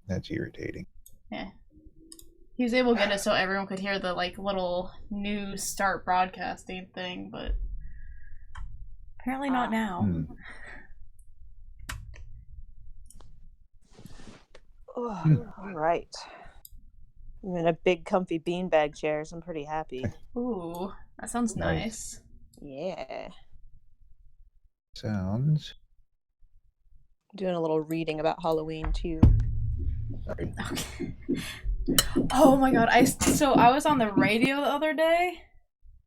That's irritating. Yeah. He was able to get it so everyone could hear the like little news start broadcasting thing, but apparently not now. Oh, all right. I'm in a big comfy beanbag chair, so I'm pretty happy. Ooh, that sounds nice. Yeah. Sounds. Doing a little reading about Halloween too. Sorry. Okay. Oh my god, I was on the radio the other day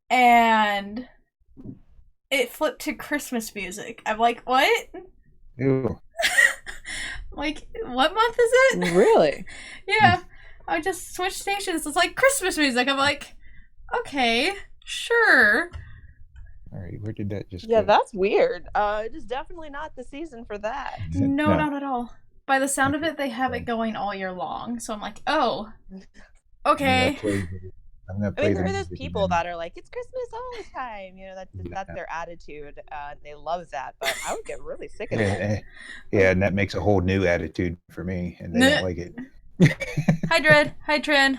and it flipped to Christmas music. I'm like, what? Ew. Like, what month is it? Really? Yeah. I just switched stations. It's like Christmas music. I'm like, okay, sure. Alright, where did that just go? Yeah, that's weird. It is definitely not the season for that. No, not at all. By the sound of it, they have it going all year long. So I'm like, oh, okay. I mean, there are those people that are like, it's Christmas all the time. You know, that's their attitude. They love that, but I would get really sick of it. Yeah, and that makes a whole new attitude for me, and they don't like it. Hi, Dread. Hi, Trin.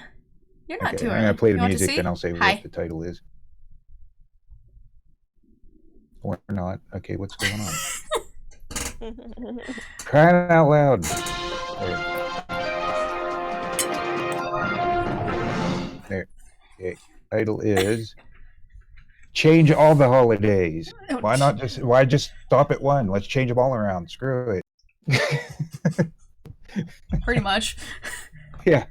You're not too early. I'm going to play the music, then I'll say what the title is. Or not. Okay, what's going on? Crying out loud. There. Okay. Title is Change All the Holidays. Why just stop at one? Let's change them all around. Screw it. Pretty much. Yeah.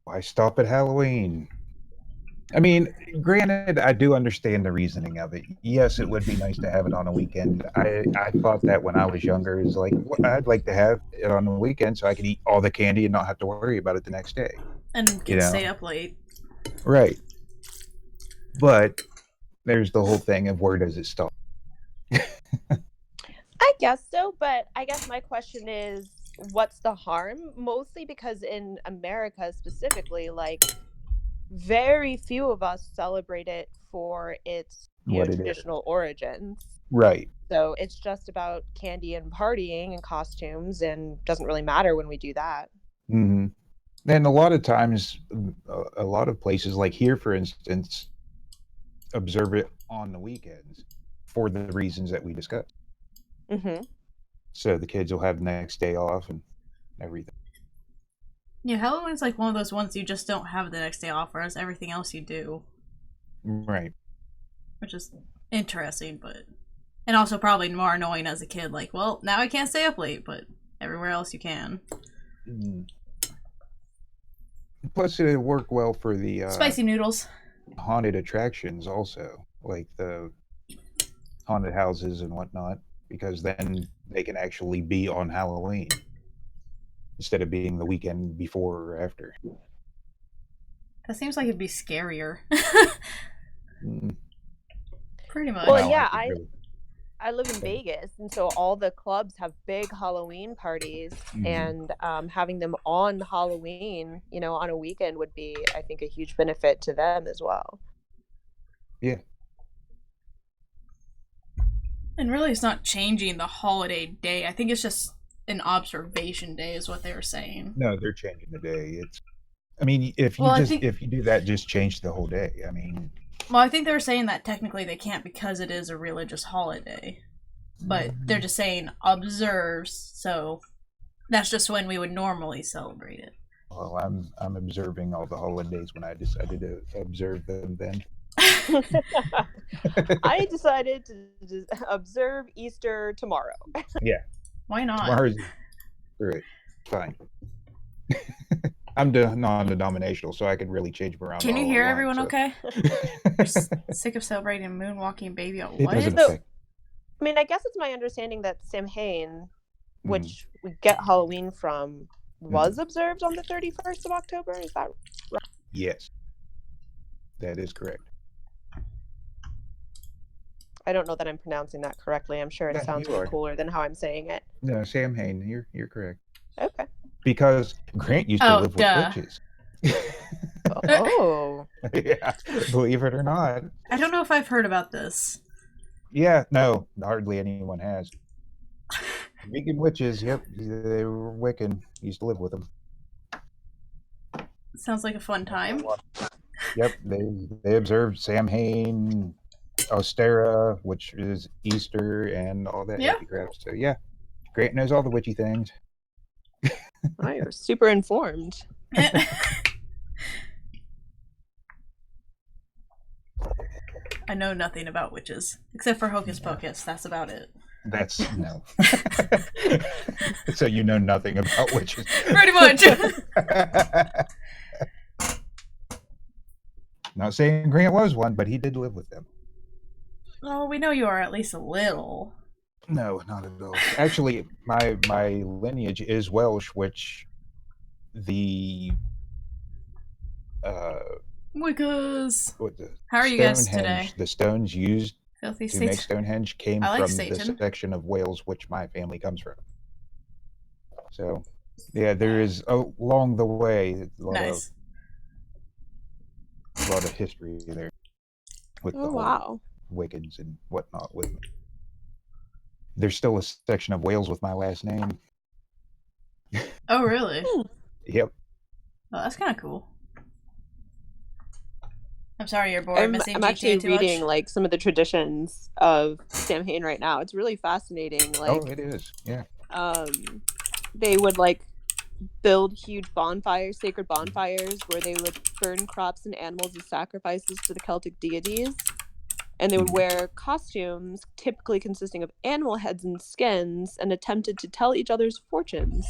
Why stop at Halloween? I mean, granted, I do understand the reasoning of it. Yes, it would be nice to have it on a weekend. I thought that when I was younger, is like, I'd like to have it on the weekend so I could eat all the candy and not have to worry about it the next day. And can stay up late. Right. But there's the whole thing of where does it stop? I guess so, but I guess my question is, what's the harm? Mostly because in America specifically, like, very few of us celebrate it for its traditional origins. Right. So it's just about candy and partying and costumes, and doesn't really matter when we do that. Mm-hmm. And a lot of times, a lot of places, like here, for instance, observe it on the weekends for the reasons that we discussed. Mm-hmm. So the kids will have the next day off and everything. Yeah, Halloween's like one of those ones you just don't have the next day off, whereas everything else you do. Right. Which is interesting, but... And also probably more annoying as a kid, like, well, now I can't stay up late, but everywhere else you can. Plus, it'd work well for the... spicy noodles. Haunted attractions also, like the haunted houses and whatnot, because then they can actually be on Halloween instead of being the weekend before or after. That seems like it'd be scarier. Pretty much. Well, yeah, I live in Vegas, and so all the clubs have big Halloween parties, and having them on Halloween, you know, on a weekend would be, I think, a huge benefit to them as well. Yeah. And really, it's not changing the holiday day. I think it's just an observation day is what they were saying. No, they're changing the day. I mean, if you do that, just change the whole day. I mean... Well, I think they were saying that technically they can't because it is a religious holiday. But they're just saying observes, so that's just when we would normally celebrate it. Well, I'm observing all the holidays when I decided to observe them then. I decided to observe Easter tomorrow. Yeah. Why not? Tomorrow's great. Fine. I'm non-denominational, so I can really change them around. Can you hear everyone okay? Sick of celebrating moonwalking baby. What? I mean, I guess it's my understanding that Samhain, which we get Halloween from, was observed on the 31st of October. Is that right? Yes. That is correct. I don't know that I'm pronouncing that correctly. I'm sure it sounds cooler than how I'm saying it. No, Samhain, you're correct. Okay. Because Grant used to live with witches. Oh. Yeah, believe it or not. I don't know if I've heard about this. Yeah, no, hardly anyone has. Vegan witches, yep, they were Wiccan. Used to live with them. Sounds like a fun time. Yep, they observed Samhain, Ostera, which is Easter, and all that Yeah. happy crap. So yeah, Grant knows all the witchy things. Oh, you're super informed. I know nothing about witches except for Hocus Pocus. That's about it. That's no. So you know nothing about witches. Pretty much. Not saying Grant was one, but he did live with them. Oh, we know you are at least a little. No, not at all. Actually, my lineage is Welsh, which the Wiccas. what the How are you guys Stonehenge, today? the stones used Filthy to make Satan. Stonehenge came I like from Satan. the section of Wales which my family comes from. So, yeah, there is along the way a Nice. lot of history there with the Oh, whole wow. Wiccans and whatnot with me. There's still a section of Wales with my last name. Oh, really? Yep. Oh, that's kind of cool. I'm sorry you're bored. Missing I'm GTA actually too reading much? like some of the traditions of Samhain right now. It's really fascinating. Like, Oh, it is. Yeah. they would like build huge bonfires, sacred bonfires, where they would burn crops and animals as sacrifices to the Celtic deities. And they would wear costumes, typically consisting of animal heads and skins, and attempted to tell each other's fortunes.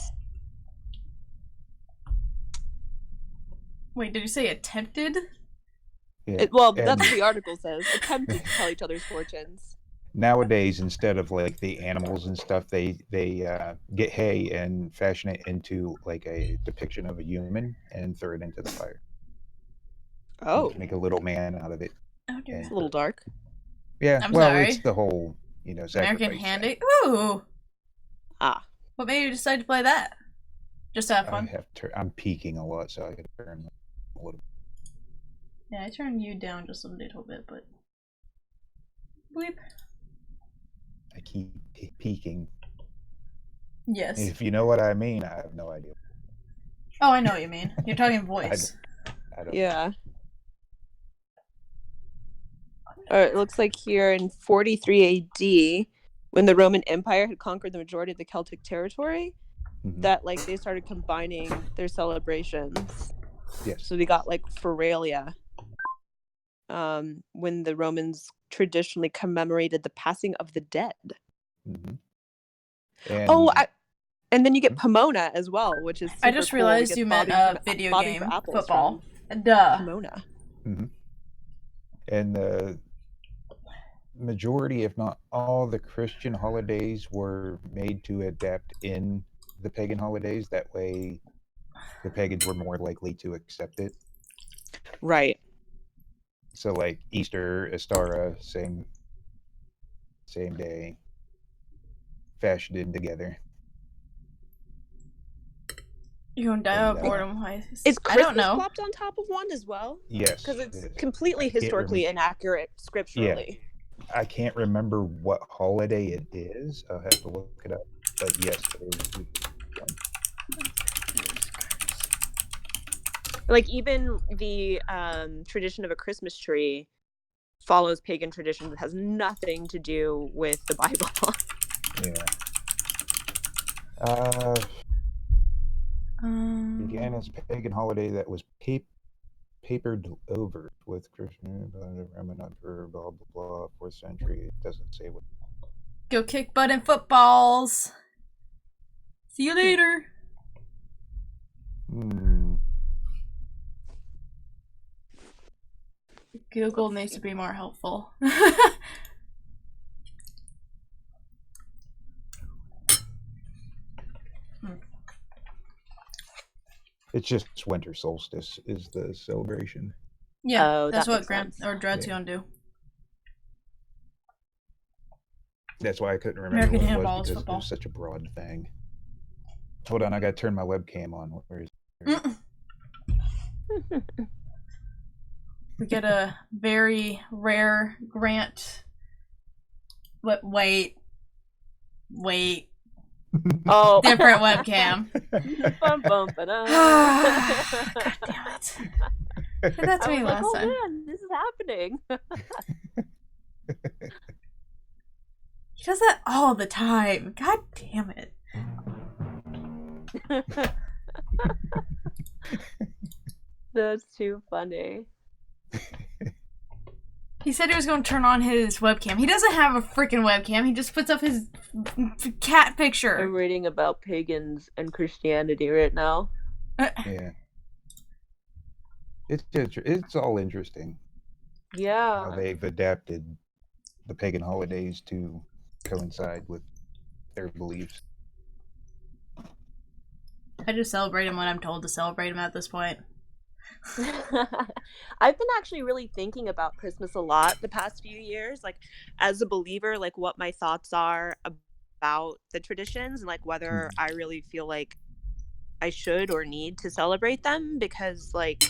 Wait, did you say attempted? Yeah. Well, And that's what the article says. Attempted to tell each other's fortunes. nowadays, instead of like the animals and stuff, they get hay and fashion it into like a depiction of a human and throw it into the fire. Oh, Make a little man out of it. Oh, dear. it's a little dark. Yeah. I'm well, sorry. it's the whole sacrifice American thing. Handy? Ooh! Ah. What made you decide to play that? Just to have fun? I'm peaking a lot, so I gotta turn a little. Yeah, I turned you down just a little bit, but... Bleep. I keep peaking. Yes. If you know what I mean, I have no idea. Oh, I know what you mean. You're talking voice. I don't. Yeah. It looks like here in 43 AD, when the Roman Empire had conquered the majority of the Celtic territory, that like they started combining their celebrations. Yes. So we got like Feralia, when the Romans traditionally commemorated the passing of the dead. And, and then you get Pomona as well, which is super I just cool. realized you meant video Bobbing game, for apples football. from Duh. Pomona. And the majority, if not all, the Christian holidays were made to adapt in the pagan holidays. That way, the pagans were more likely to accept it. Right. So, like Easter, Ostara, same day, fashioned in together. You're gonna die of boredom. Is I don't Christmas know. plopped on top of one as well? Yes. Because it's completely historically inaccurate scripturally. Yeah. I can't remember what holiday it is. I'll have to look it up. But yes, it is. Like even the tradition of a Christmas tree follows pagan tradition that has nothing to do with the Bible. Yeah. Began as pagan holiday that was papered over with Christian Roman for blah blah blah 4th century. It doesn't say what. Go kick butt in footballs. See you later. Google needs to be more helpful. It's just winter solstice is the celebration. Yeah, that's what Dread's gonna do. That's why I couldn't remember American what it handball was is because football. it was such a broad thing. Hold on, I gotta turn my webcam on. Where is it? We get a very rare Grant Wait. Oh, Different webcam. Bum, bum, ba-dum. God damn it. That's I me was like, last oh time. man, this is happening. He does that all the time. God damn it. That's too funny. He said he was going to turn on his webcam. He doesn't have a freaking webcam. He just puts up his cat picture. I'm reading about pagans and Christianity right now. Yeah. It's all interesting how Yeah. they've adapted the pagan holidays to coincide with their beliefs. I just celebrate him when I'm told to celebrate him at this point. I've been actually really thinking about Christmas a lot the past few years, like as a believer, like what my thoughts are about the traditions and like whether I really feel like I should or need to celebrate them, because like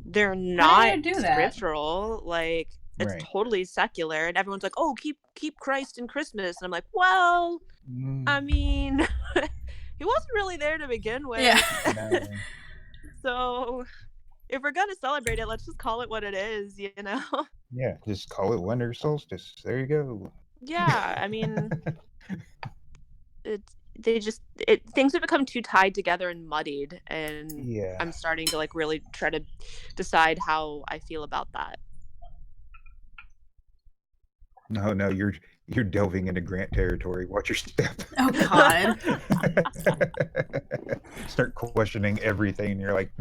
they're not do that? scriptural. Like it's Right. totally secular, and everyone's like, oh, keep Christ in Christmas, and I'm like, well, I mean, he wasn't really there to begin with. Yeah. No. So if we're gonna celebrate it, let's just call it what it is, you know? Yeah, just call it winter solstice. There you go. Yeah, I mean, things have become too tied together and muddied, and Yeah. I'm starting to like really try to decide how I feel about that. No, you're delving into Grant territory. Watch your step. Oh, God. Start questioning everything, and you're like,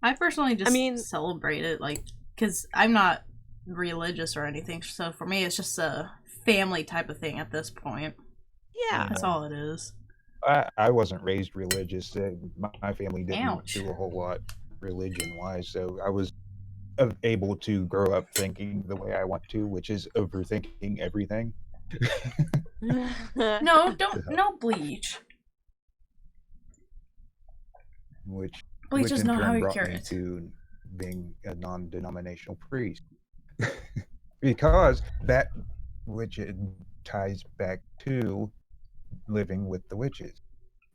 I personally just mean- celebrate it, like, because I'm not religious or anything, so for me it's just a family type of thing at this point. Yeah. That's all it is. I wasn't raised religious. My family didn't Ouch. do a whole lot religion-wise, so I was able to grow up thinking the way I want to, which is overthinking everything. No, no bleach. Which Bleach is in not turn how you brought cure me it. to being a non-denominational priest. Because that which it ties back to living with the witches.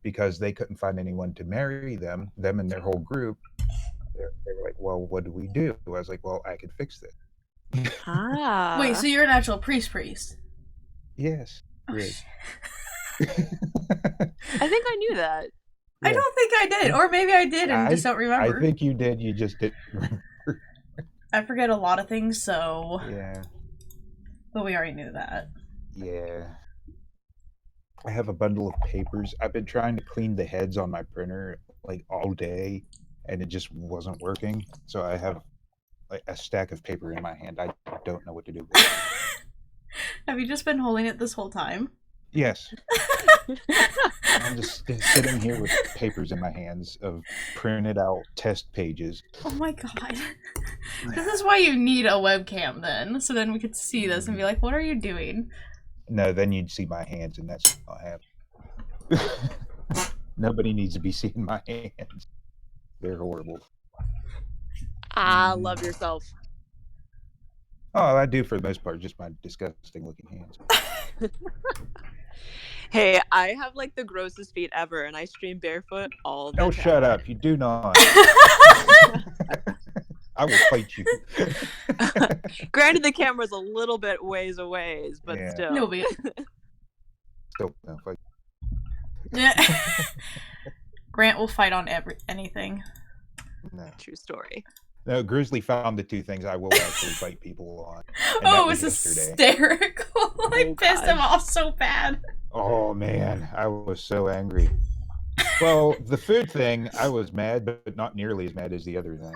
Because they couldn't find anyone to marry them and their whole group, they were like, well, what do we do? I was like, well, I could fix this. Ah. Wait, so you're an actual priest? Yes. Oh, Really. shit. I think I knew that. I don't think I did, or maybe I did and just don't remember. I think you did, you just didn't remember. I forget a lot of things, so... Yeah. But we already knew that. Yeah. I have a bundle of papers. I've been trying to clean the heads on my printer like all day, and it just wasn't working. So I have like a stack of paper in my hand. I don't know what to do with it. Have you just been holding it this whole time? Yes. I'm just sitting here with papers in my hands of printed out test pages. Oh my god. This is why you need a webcam then, so then we could see this and be like, what are you doing? No, then you'd see my hands, and that's not happening. Nobody needs to be seeing my hands. They're horrible. Love yourself. Oh, I do for the most part, just my disgusting looking hands. Hey, I have like the grossest feet ever, and I stream barefoot all the time. Oh, shut up. You do not. I will fight you. Granted, the camera's a little bit ways away, but Yeah. still. No, but... Still, no, fight. Yeah. Grant will fight on anything. No. True story. No, Grizzly found the two things I will actually fight people on. And Oh, that it was yesterday. hysterical. I pissed him gosh. off so bad. Oh, man. I was so angry. Well, the food thing, I was mad, but not nearly as mad as the other thing.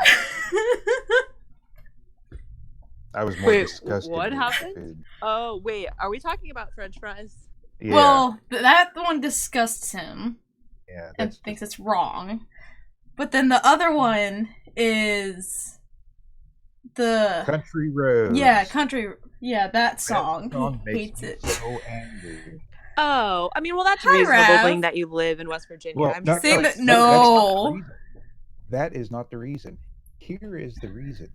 I was more Wait, disgusted. what with happened? food. Oh, wait. Are we talking about French fries? Yeah. Well, that one disgusts him yeah, and that's thinks it's wrong. But then the other one is the... Country Roads. Yeah, that That song. song He makes hates me it. so angry. Oh, I mean, well, that's Hi, reasonable, Rav. being that you live in West Virginia. Well, I'm no, just saying like, that- no. That is not the reason. Here is the reason.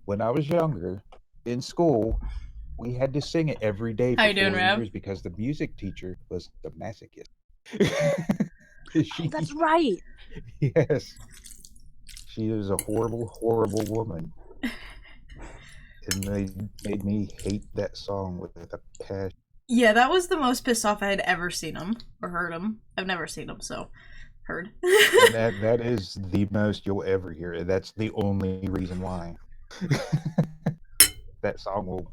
When I was younger, in school, We had to sing it every day How for you doing, 4 Rav? years because the music teacher was a masochist. Oh, that's right. Yes. She is a horrible, horrible woman. And they made me hate that song with a passion. Yeah, that was the most pissed off I had ever seen him or heard him. I've never seen him, so heard. And that is the most you'll ever hear it. That's the only reason why. That song will.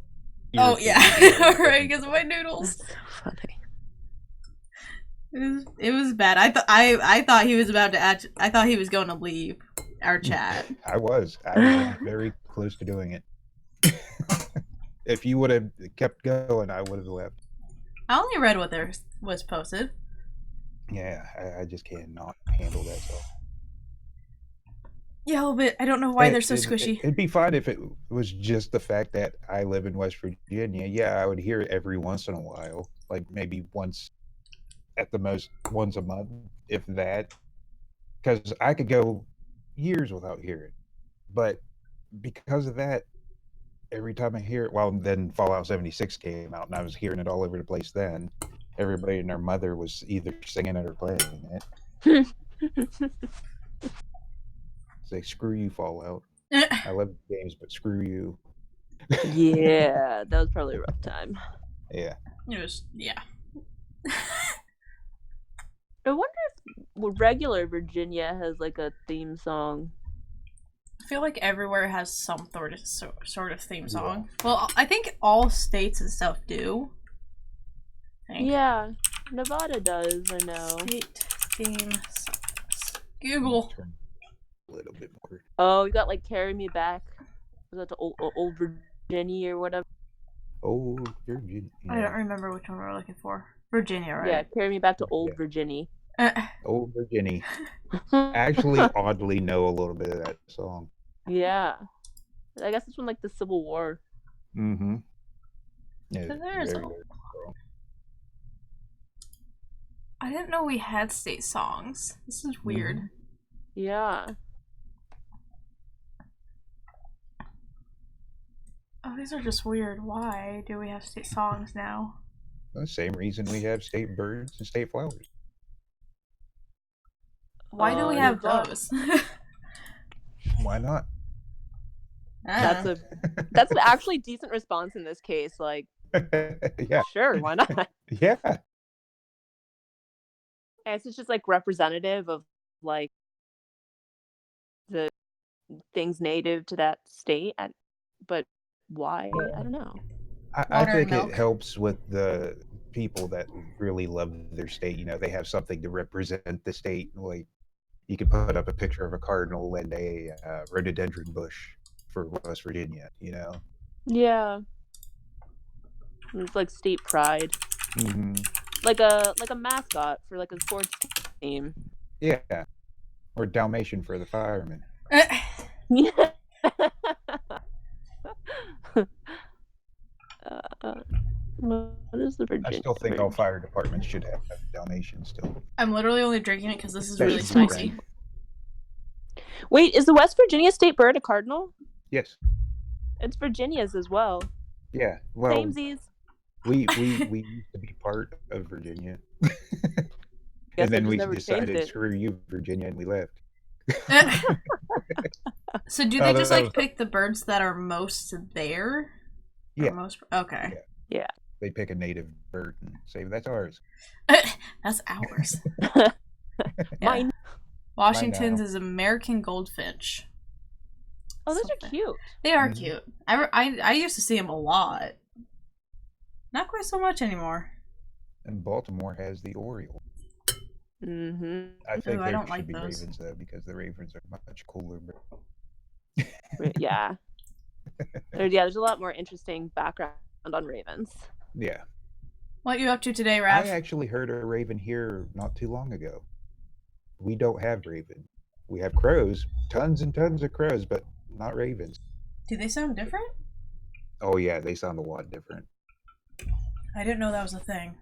Oh irritate yeah, you. right, because of my noodles. That's so funny. It was bad. I thought he was about to I thought he was going to leave our chat. I was very close to doing it. If you would have kept going, I would have left. I only read what there was posted. Yeah, I just cannot handle that song. Yeah, a little bit. I don't know why they're so squishy. It'd be fine if it was just the fact that I live in West Virginia. Yeah, I would hear it every once in a while, like maybe once, at the most, once a month, if that. Because I could go years without hearing it. But because of that, every time I hear it, well, then Fallout 76 came out, and I was hearing it all over the place then. Everybody and their mother was either singing it or playing it. Say, screw you, Fallout. I love games, but screw you. Yeah, that was probably a rough time. Yeah. It was, yeah. I wonder if regular Virginia has like a theme song. I feel like everywhere has some sort of theme song. Yeah. Well, I think all states and stuff do. Yeah, Nevada does, I know. State theme songs. Google. A little bit more. Oh, you got like Carry Me Back. Was that the old Virginia or whatever? Old Virginia. I don't remember which one we're looking for. Virginia, right? Yeah, Carry Me Back to Old Virginia. Old Virginia. I actually oddly know a little bit of that song. Yeah. I guess it's from like the Civil War. Mm-hmm. Yeah, I didn't know we had state songs. This is weird. Mm-hmm. Yeah. Oh, these are just weird. Why do we have state songs now? The same reason we have state birds and state flowers. Why do we have those? Why not? That's an actually decent response in this case. Like, yeah, sure, why not? Yeah. And it's just like representative of like the things native to that state, but why? I don't know. I think it helps with the people that really love their state. You know, they have something to represent the state. Like, you could put up a picture of a cardinal and a rhododendron bush for West Virginia, you know? Yeah. It's like state pride. Mm-hmm. Like a mascot for like a sports team. Yeah. Or Dalmatian for the firemen. Yeah. What is the Virginia? I still think all fire departments should have Dalmatian still. I'm literally only drinking it because this is really spicy. Wait, is the West Virginia state bird a cardinal? Yes. It's Virginia's as well. Yeah. Well, Samesies. We used to be part of Virginia. And then we decided, screw you, Virginia, and we left. So do they just like pick the birds that are most there? Yeah. Okay. Yeah. They pick a native bird and say, that's ours. That's ours. Mine. Washington's is American goldfinch. Oh, those are cute. They are cute. I used to see them a lot. Not quite so much anymore. And Baltimore has the Oriole. Mm-hmm. I think there should be ravens, though, because the ravens are much cooler. Yeah. There's a lot more interesting background on ravens. Yeah. What are you up to today, Raph? I actually heard a raven here not too long ago. We don't have ravens. We have crows, tons and tons of crows, but not ravens. Do they sound different? Oh yeah, they sound a lot different. I didn't know that was a thing.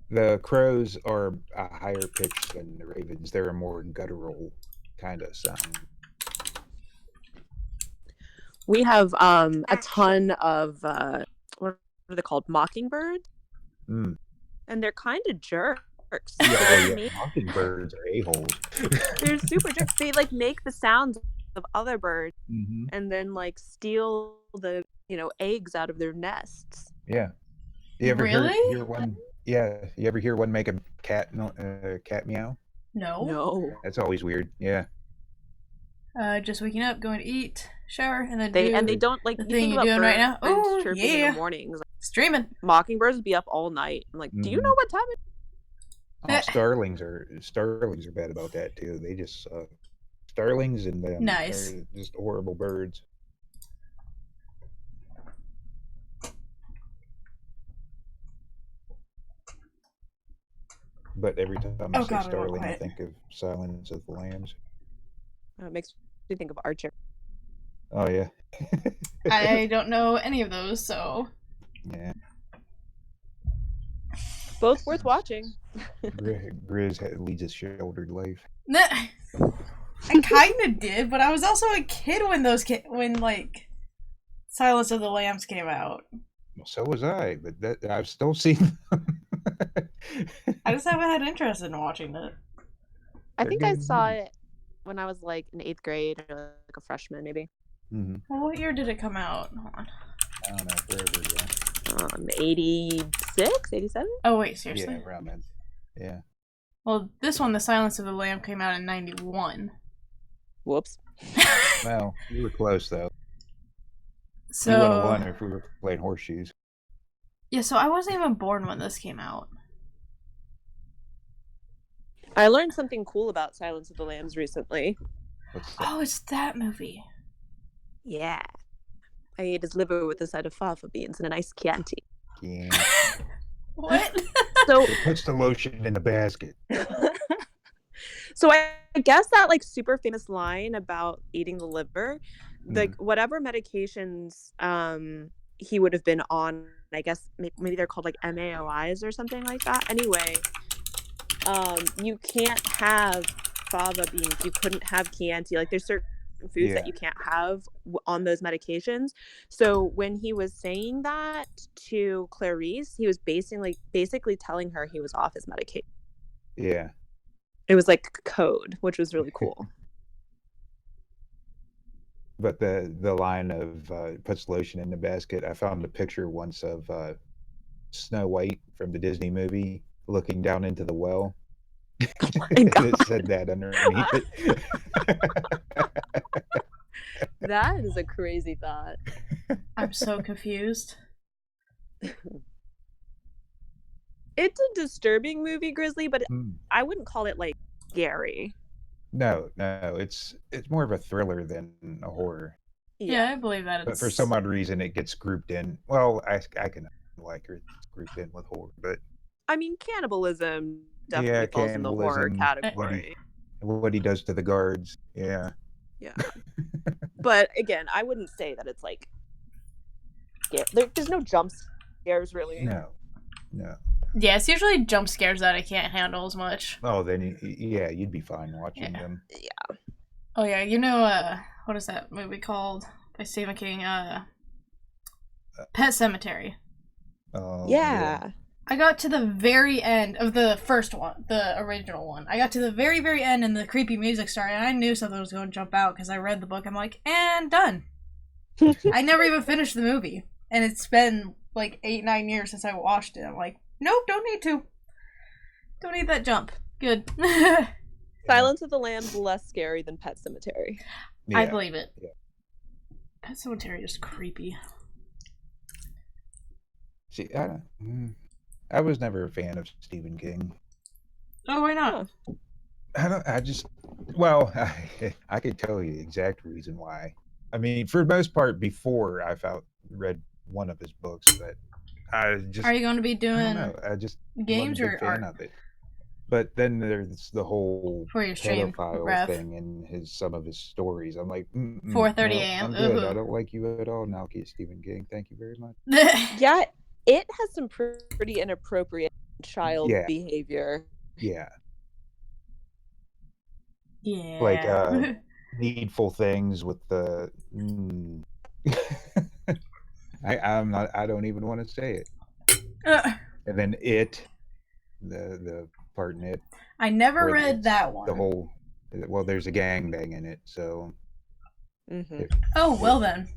The crows are a higher pitch than the ravens. They're a more guttural kind of sound. We have a ton of what are they called? Mockingbirds? Mm. And they're kind of jerks. Yeah. Mockingbirds are a-holes. They're super jerks. They like make the sounds of other birds Mm-hmm. and then like steal the eggs out of their nests. Yeah. You ever Really? hear one? Yeah. You ever hear one make a cat meow? No. That's always weird. Yeah. Just waking up, going to eat, shower, and then They don't like the you thing think you're about doing right now. birds Oh, chirping in yeah. the mornings. Like, Streaming. mockingbirds would be up all night. I'm like, do you know what time it is? Oh, starlings are bad about that too. They just suck. Starlings and them Nice. are just horrible birds. But every time I say starling, I think of Silence of the Lambs. It makes me think of Archer. Oh yeah. I don't know any of those, so. Yeah. Both worth watching. Grizz leads a sheltered life. I kind of did, but I was also a kid when like Silence of the Lambs came out. Well, so was I, but I've still seen them. I just haven't had interest in watching it. I think I saw it when I was like in 8th grade or like a freshman, maybe. Mm-hmm. Well, what year did it come out? Hold on. I don't know, forever ago. 86, 87? Oh wait, seriously? Yeah, around then. Yeah. Well, this one, The Silence of the Lamb, came out in 91. Whoops. Well, we were close though. So you would have won if we were playing horseshoes. Yeah, so I wasn't even born when this came out. I learned something cool about Silence of the Lambs recently. What's that? Oh, it's that movie. Yeah. I ate his liver with a side of fava beans and a nice Chianti. Yeah. What? So it puts the lotion in the basket. So I guess that like super famous line about eating the liver, like whatever medications he would have been on, I guess maybe they're called like MAOIs or something like that. Anyway, you can't have fava beans, you couldn't have Chianti, like there's certain foods that you can't have on those medications. So when he was saying that to Clarice, he was basically telling her he was off his medication. Yeah. It was like code, which was really cool. But the line of puts lotion in the basket, I found a picture once of Snow White from the Disney movie looking down into the well. It said that underneath it. That is a crazy thought. I'm so confused. It's a disturbing movie, Grizzly, but I wouldn't call it like scary. No, it's more of a thriller than a horror. Yeah, I believe that. But for some odd reason, it gets grouped in. Well, I can like it. It's grouped in with horror, but I mean, cannibalism definitely falls in the horror category. What he does to the guards, yeah. But again, I wouldn't say that it's like there's no jump scares really. No. Yeah, it's usually jump scares that I can't handle as much. Oh, then you'd be fine watching them. Yeah. Oh yeah, you know what is that movie called by Stephen King? Pet Sematary. Oh yeah. I got to the very end of the first one, the original one. I got to the very, very end and the creepy music started, and I knew something was going to jump out because I read the book. I'm like, and done. I never even finished the movie. And it's been like 8-9 years since I watched it. I'm like, nope, don't need to. Don't need that jump. Good. Silence of the Lambs less scary than Pet Sematary. Yeah. I believe it. Yeah. Pet Sematary is creepy. See, I was never a fan of Stephen King. Oh, why not? I could tell you the exact reason why. I mean, for the most part, before I read one of his books, but I just... Are you going to be doing games or art? Of it. But then there's the whole pedophile thing in some of his stories. I'm like, 4:30 a.m. I'm good. I don't like you at all, Naoki Stephen King. Thank you very much. Yeah, it has some pretty inappropriate child behavior. Yeah. Yeah. Like Needful Things with the I'm not. I don't even want to say it. And then the part in it. I never where read it's that one. The whole. Well, there's a gangbang in it, so. Mm-hmm. Oh, well then.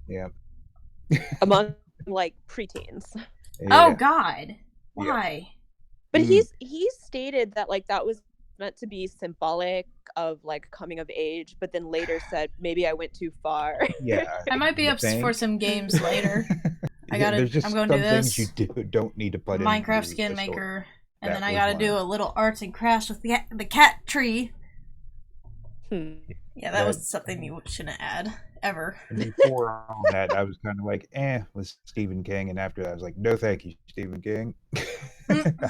Yeah. Among like preteens. Oh God, why? Yeah. But he stated that like that was meant to be symbolic of like coming of age, but then later said maybe I went too far. Yeah. I might be up for some games later. I'm going to do some this. Things you don't need to put in Minecraft skin maker, and then I got to do a little arts and crafts with the cat tree. Yeah, that was something you shouldn't add ever. And before all that, I was kind of like, with Stephen King, and after that, I was like, no, thank you, Stephen King.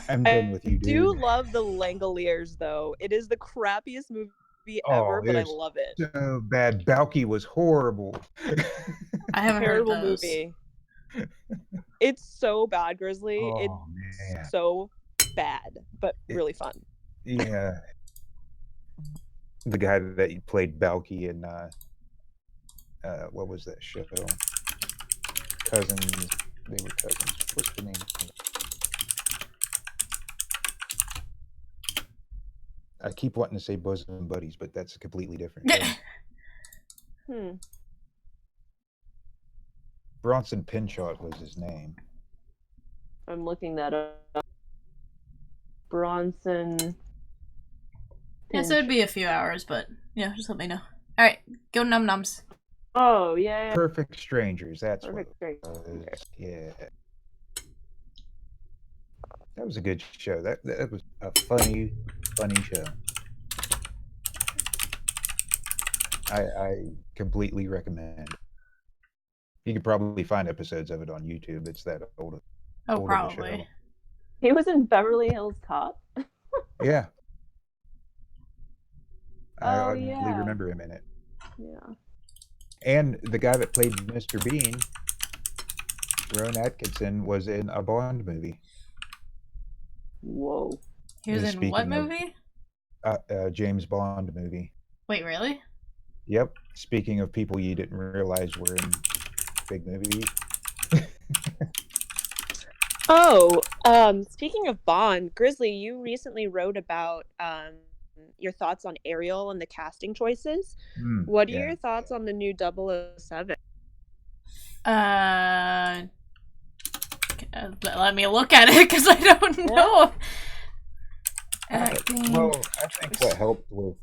I'm done with you, dude. I do love the Langoliers, though. It is the crappiest movie ever, but I love it. So bad. Balky was horrible. I haven't heard those. Movie. It's so bad, Grizzly. Oh, it's man. so bad, but really fun. Yeah. The guy that played Balky in what was that show? Cousins. They were cousins. What's the name? I keep wanting to say bosom buddies, but that's a completely different thing. Bronson Pinchot was his name. I'm looking that up. Bronson. Yeah, so it'd be a few hours, but yeah, just let me know. All right, go num nums. Oh yeah. Perfect Strangers. That's Perfect what it was. Yeah. That was a good show. That was a funny show. I completely recommend. You could probably find episodes of it on YouTube. It's that old. Oh, probably. Show. He was in Beverly Hills Cop. Yeah. I remember him in it. Yeah. And the guy that played Mr. Bean, Rowan Atkinson, was in a Bond movie. Whoa. He was in what movie? James Bond movie. Wait, really? Yep. Speaking of people you didn't realize were in big movies. Speaking of Bond, Grizzly, you recently wrote about your thoughts on Ariel and the casting choices. What are your thoughts on the new 007? Let me look at it because I don't know. Well, I think what helped with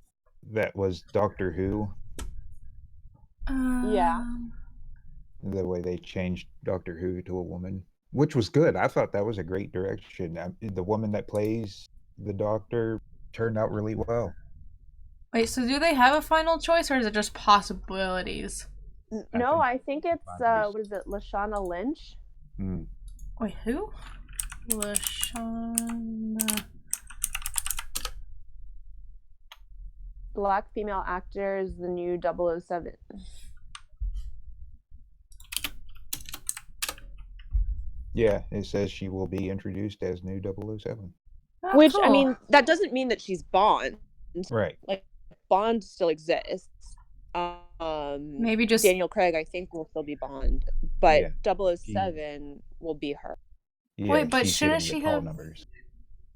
that was Doctor Who. Yeah. The way they changed Doctor Who to a woman, which was good. I thought that was a great direction. The woman that plays the Doctor turned out really well. Wait, so do they have a final choice, or is it just possibilities? No, I think it's what is it, Lashana Lynch? Wait, who? Lashana. Black female actor is the new 007. Yeah, it says she will be introduced as new 007. Oh, which, cool. I mean, that doesn't mean that she's Bond. Right. Like, Bond still exists. Maybe just Daniel Craig, I think, will still be Bond, but 007 will be her. Yeah, wait, but shouldn't she have numbers?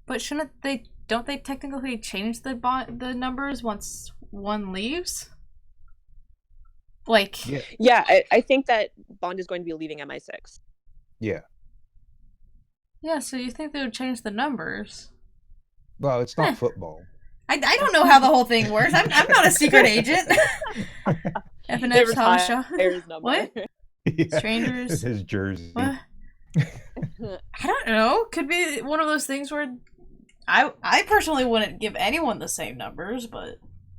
But shouldn't they? Don't they technically change the numbers once one leaves? Like, yeah, I think that Bond is going to be leaving MI6. Yeah. Yeah, so you think they would change the numbers? Well, it's not football. I don't know how the whole thing works. I'm not a secret agent. FNX Hanshaw. What? Yeah. Strangers. His jersey. What? I don't know. Could be one of those things where I personally wouldn't give anyone the same numbers, but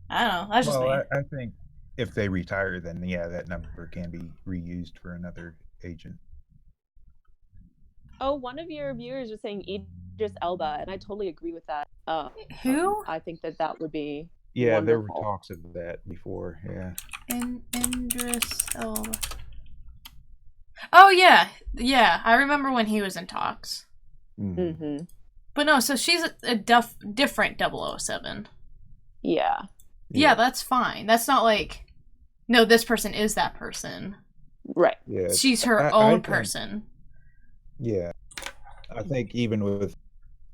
I don't know. That's just me. I think if they retire, then that number can be reused for another agent. Oh, one of your viewers was saying Idris Elba, and I totally agree with that. Who? I think that would be wonderful. There were wonderful. talks of that before, Idris Elba. Oh, yeah. I remember when he was in talks. Mm-hmm. But no, so she's a different 007. Yeah. Yeah, that's fine. That's not like, no, this person is that person. Right. Yeah, She's her I own think, person. yeah, I think even with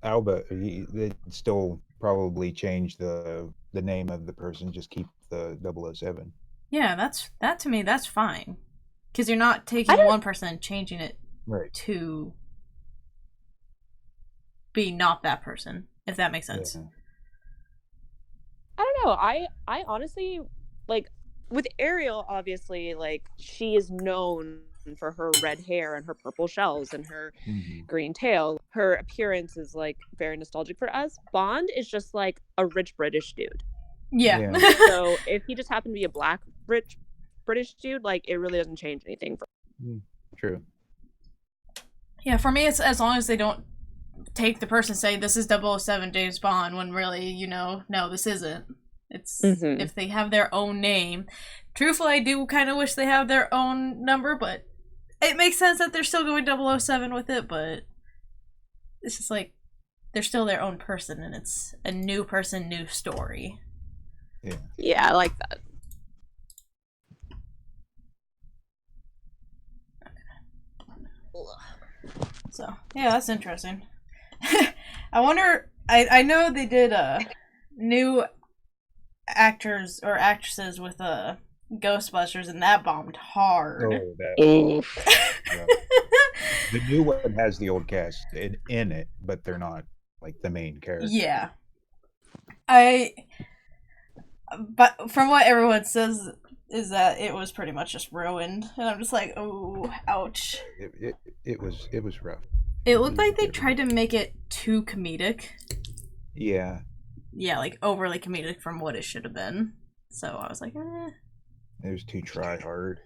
Alba, they'd still probably change the name of the person, just keep the 007. Yeah, that to me, that's fine. Because you're not I taking don't one person and changing it Right. to be not that person, if that makes Yeah. sense. I don't know. I honestly like with Ariel, obviously, like she is known for her red hair and her purple shells and her Mhm. green tail. Her appearance is like very nostalgic for us. Bond is just like a rich British dude. Yeah. Yeah. So if he just happened to be a black rich British dude, like it really doesn't change anything for True. Yeah, for me, it's as long as they don't take the person and say, this is 007 James Bond, when really, you know, no, this isn't. It's Mhm. if they have their own name. Truthfully, I do kind of wish they have their own number, but it makes sense that they're still going 007 with it, but it's just like they're still their own person, and it's a new person, new story. Yeah. Yeah, I like that. So, yeah, that's interesting. I wonder, I know they did new actors or actresses with Ghostbusters, and that bombed hard. Oh, that. Oof. Yeah. The new one has the old cast in it, but they're not like the main character. Yeah. But from what everyone says is that it was pretty much just ruined, and I'm just like, oh, ouch. It was rough. It looked like they tried to make it too comedic. Yeah. Yeah, like overly comedic from what it should have been. So I was like, eh. It was too try hard.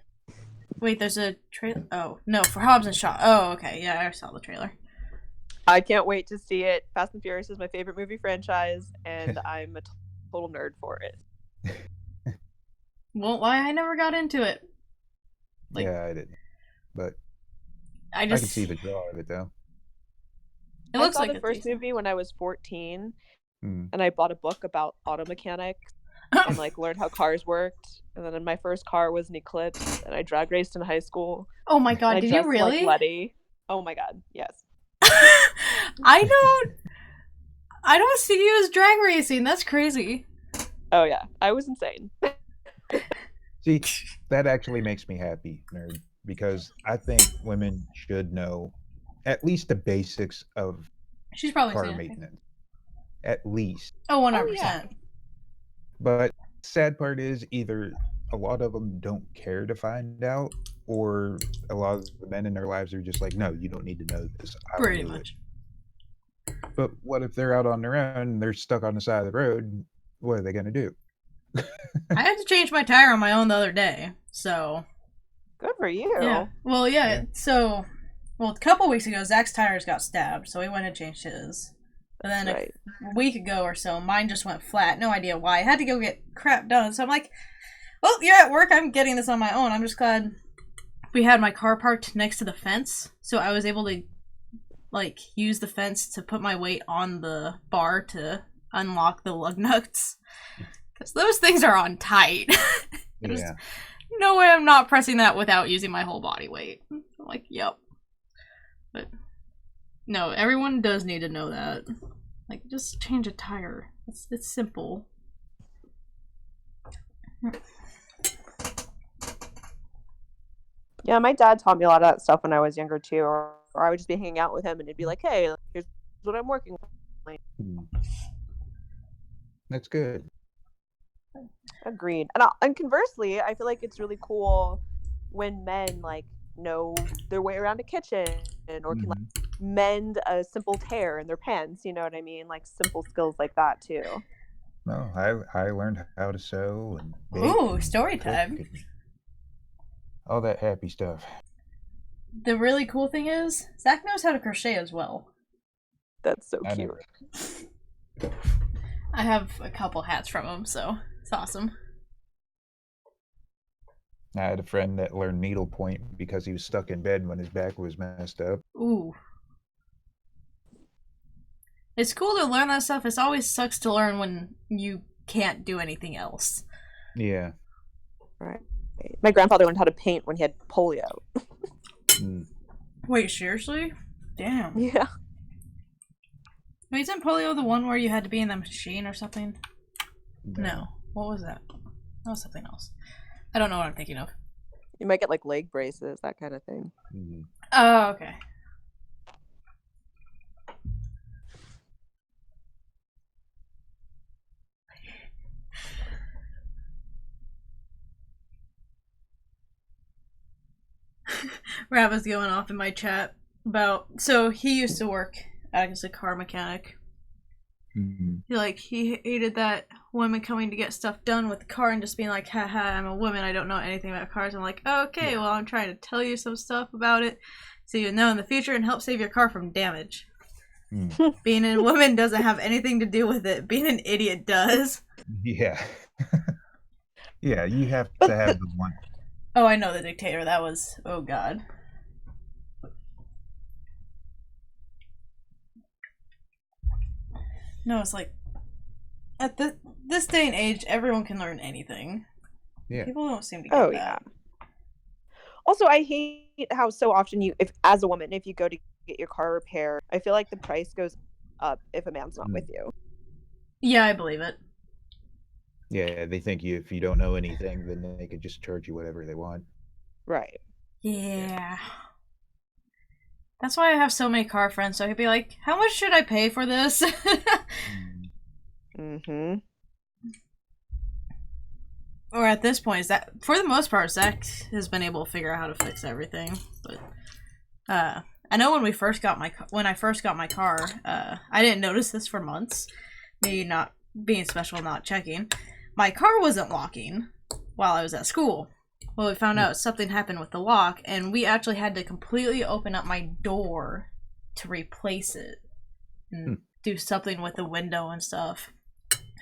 Wait, there's a trailer. Oh, no, for Hobbs and Shaw. Oh, okay. Yeah, I saw the trailer. I can't wait to see it. Fast and Furious is my favorite movie franchise, and I'm a total nerd for it. Well, why I never got into it. Like, yeah, I didn't. But I can just see the draw of it, though. It looks I saw like the first decent. movie when I was 14, Mm. and I bought a book about auto mechanics and like learned how cars worked. And then my first car was an Eclipse, and I drag raced in high school. Oh my god, And I did you dressed really? like Letty. Oh my god, yes. I don't see you as drag racing. That's crazy. Oh yeah, I was insane. See, that actually makes me happy, nerd, because I think women should know at least the basics of She's probably car seen it. maintenance. At least. Oh, 100%. Oh, yeah. But sad part is either a lot of them don't care to find out, or a lot of the men in their lives are just like, no, you don't need to know this. I'll Pretty do much. it. But what if they're out on their own and they're stuck on the side of the road? What are they going to do? I had to change my tire on my own the other day, so Good for you. yeah. Well, yeah. Yeah. So, a couple weeks ago, Zach's tires got stabbed, so we went and changed his. But then Right. a week ago or so, mine just went flat. No idea why. I had to go get crap done. So I'm like, well, you're at work. I'm getting this on my own. I'm just glad we had my car parked next to the fence, so I was able to like use the fence to put my weight on the bar to unlock the lug nuts. Because those things are on tight. There's Yeah. no way I'm not pressing that without using my whole body weight. I'm like, yep. But no, everyone does need to know that. Like, just change a tire. It's simple. Yeah, my dad taught me a lot of that stuff when I was younger too, or I would just be hanging out with him and he'd be like, "Hey, here's what I'm working on." Hmm. That's good. Agreed. And conversely, I feel like it's really cool when men like know their way around a kitchen or can like mend a simple tear in their pants. You know what I mean? Like simple skills like that too. No, I learned how to sew and bake Ooh, and story cook time. and all that happy stuff. The really cool thing is, Zach knows how to crochet as well. That's so I cute. never. I have a couple hats from him, so it's awesome. I had a friend that learned needlepoint because he was stuck in bed when his back was messed up. Ooh. It's cool to learn that stuff. It always sucks to learn when you can't do anything else. Yeah. Right. My grandfather learned how to paint when he had polio. Wait, seriously? Damn. Yeah. Wait, isn't polio the one where you had to be in the machine or something? No. What was that? That was something else. I don't know what I'm thinking of. You might get like leg braces, that kind of thing. Oh, okay. Rab was going off in my chat about, so he used to work as a car mechanic. He hated that women coming to get stuff done with the car and just being like, haha, I'm a woman, I don't know anything about cars. I'm like, okay, well, I'm trying to tell you some stuff about it so you know in the future and help save your car from damage. Being a woman doesn't have anything to do with it. Being an idiot does. Yeah. Yeah, you have to have the one. Oh, I know the dictator. That was, oh god. No, it's like, at this day and age, everyone can learn anything. Yeah. People don't seem to get that. Yeah. Also, I hate how so often if as a woman, if you go to get your car repaired, I feel like the price goes up if a man's not with you. Yeah, I believe it. Yeah, they think if you don't know anything, then they could just charge you whatever they want. Right. Yeah. That's why I have so many car friends, so I could be like, how much should I pay for this? Or at this point, for the most part, Zach has been able to figure out how to fix everything. But I know when I first got my car, I didn't notice this for months. Me not being special, not checking. My car wasn't locking while I was at school. Well, we found out something happened with the lock, and we actually had to completely open up my door to replace it and do something with the window and stuff.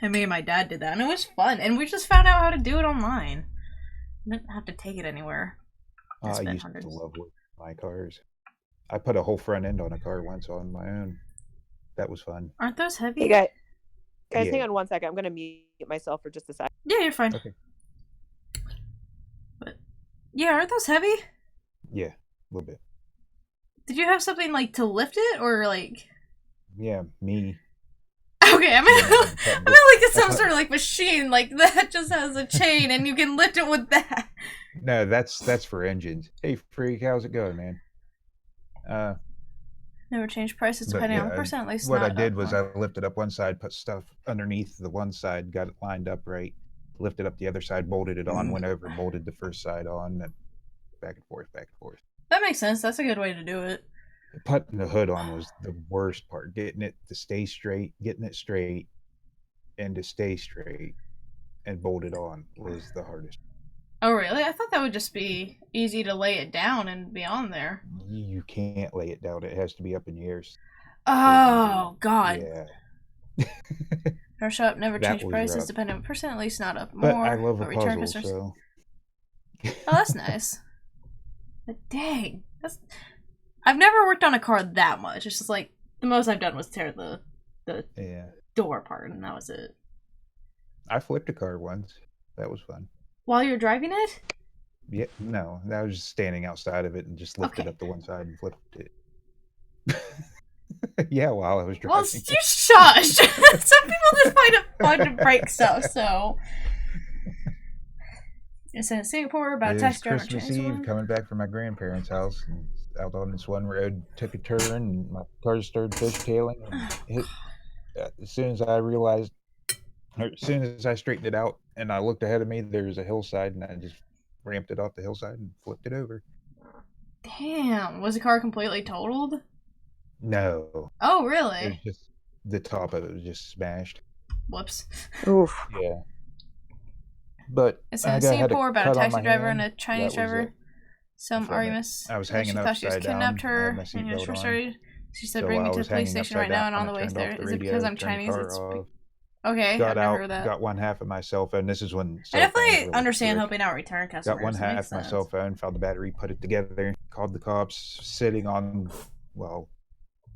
And me and my dad did that, and it was fun. And we just found out how to do it online. Didn't have to take it anywhere. I used to love my cars. I put a whole front end on a car once on my own. That was fun. Aren't those heavy? Hey guys, hang on 1 second. I'm gonna mute myself for just a second. Yeah, you're fine. Okay. But yeah, aren't those heavy? Yeah, a little bit. Did you have something like to lift it, or like? Yeah, me. Okay, I mean like it's some sort of like machine like that just has a chain and you can lift it with that. No, that's for engines. Hey, Freak, how's it going, man? Never change prices depending on the percent. At least what I did was I lifted up one side, put stuff underneath the one side, got it lined up right, lifted up the other side, bolted it on, went over, bolted the first side on, and back and forth, back and forth. That makes sense. That's a good way to do it. Putting the hood on was the worst part. Getting it to stay straight, getting it straight, and to stay straight, and bolted on was the hardest. Oh, really? I thought that would just be easy to lay it down and be on there. You can't lay it down. It has to be up in the air. Oh, God. Yeah. Our shop never changed prices rough. depending on percent, at least not up But more. I love a return puzzle, so... Oh, that's nice. But dang. I've never worked on a car that much. It's just like, the most I've done was tear the door apart, and that was it. I flipped a car once. That was fun. While you're driving it? Yeah, no. I was just standing outside of it and just lifted up to one side and flipped it. Yeah, while I was driving. Well, you shush! Some people just find it fun to break stuff, so... It's in Singapore, about a taxi driver. Christmas Eve, coming back from my grandparents' house, and out on this one road, took a turn, and my car started fishtailing. And as soon as I realized, or as soon as I straightened it out, and I looked ahead of me, there was a hillside, and I just ramped it off the hillside and flipped it over. Damn, was the car completely totaled? No. Oh, really? It was just the top of it was just smashed. Whoops. Oof. Yeah. But it's in Singapore about a taxi driver and a Chinese driver. Some arguments. I was hanging she thought she was kidnapped her, and it was frustrated. She said, "Bring me to the police station right now." And on the way there, is it because I'm Chinese? It's okay. I've never heard that. Got one half of my cell phone. This is when I definitely understand helping out return customers. Got one half of my cell phone. Found the battery, put it together, called the cops, sitting on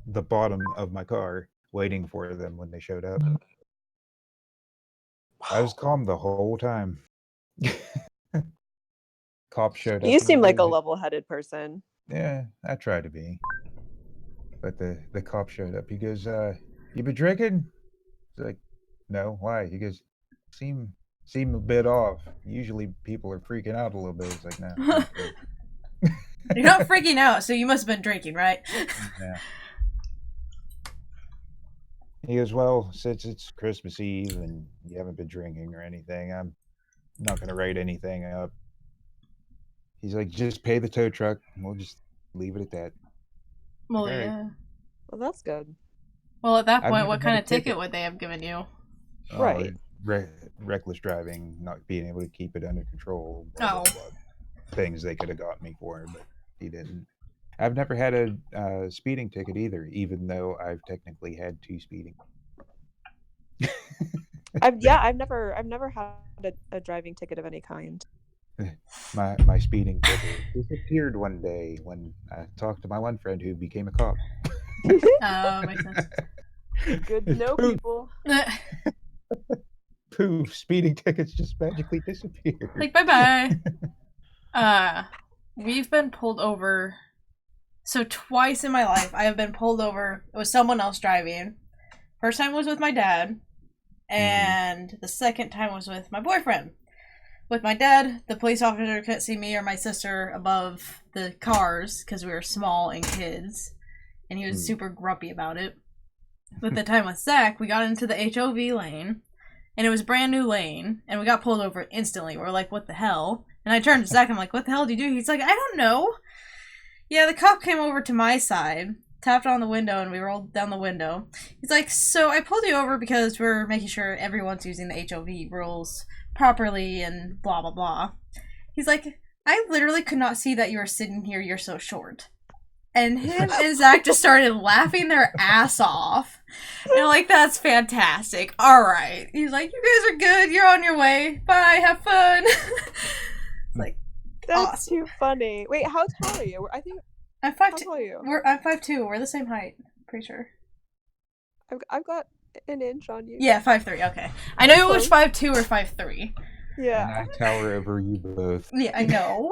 the bottom of my car, waiting for them when they showed up. I was calm the whole time. cop showed up. You and seem he like a goes, level-headed person. Yeah, I try to be. But the cop showed up. He goes, "You been drinking?" It's like, "No, why?" He goes, "Seem seem a bit off. Usually people are freaking out a little bit." It's like, "No, not good." You're not freaking out, so you must have been drinking, right? Yeah. He goes, "Well, since it's Christmas Eve and you haven't been drinking or anything, I'm not gonna write anything up." He's like, "Just pay the tow truck, and we'll just leave it at that." Well, All right. yeah. Well, that's good. Well, at that I've point, never what had kind a of ticket ticket. would they have given you? Oh, Right. reckless driving, not being able to keep it under control, blah, Oh. blah, blah. Things they could have got me for, but he didn't. I've never had a speeding ticket either, even though I've technically had 2 speeding. I've never had a driving ticket of any kind. My speeding ticket disappeared one day when I talked to my one friend who became a cop. Oh, makes sense. Good to know, Poof, people. poof, speeding tickets just magically disappeared. Like, bye-bye. We've been pulled over. So twice in my life, I have been pulled over. It was someone else driving. First time was with my dad. And the second time was with my boyfriend. With my dad, the police officer couldn't see me or my sister above the cars because we were small and kids. And he was super grumpy about it. With the time with Zach, we got into the HOV lane. And it was a brand new lane. And we got pulled over instantly. We're like, what the hell? And I turned to Zach, I'm like, what the hell did you do? He's like, I don't know. Yeah, the cop came over to my side, tapped on the window, and we rolled down the window. He's like, so I pulled you over because we're making sure everyone's using the HOV rules properly and blah, blah, blah. He's like, I literally could not see that you were sitting here, you're so short. And him and Zach just started laughing their ass off. And I'm like, that's fantastic. All right. He's like, you guys are good. You're on your way. Bye. Have fun. It's like, That's awesome. too funny. Wait, how tall are you? I think I'm how 5'2". tall are you? I'm 5'2". We're the same height. Pretty sure. I've got an inch on you. Yeah, 5'3". Okay. I know it was 5'2" or 5'3". Yeah. And I tower over you both. Yeah, I know.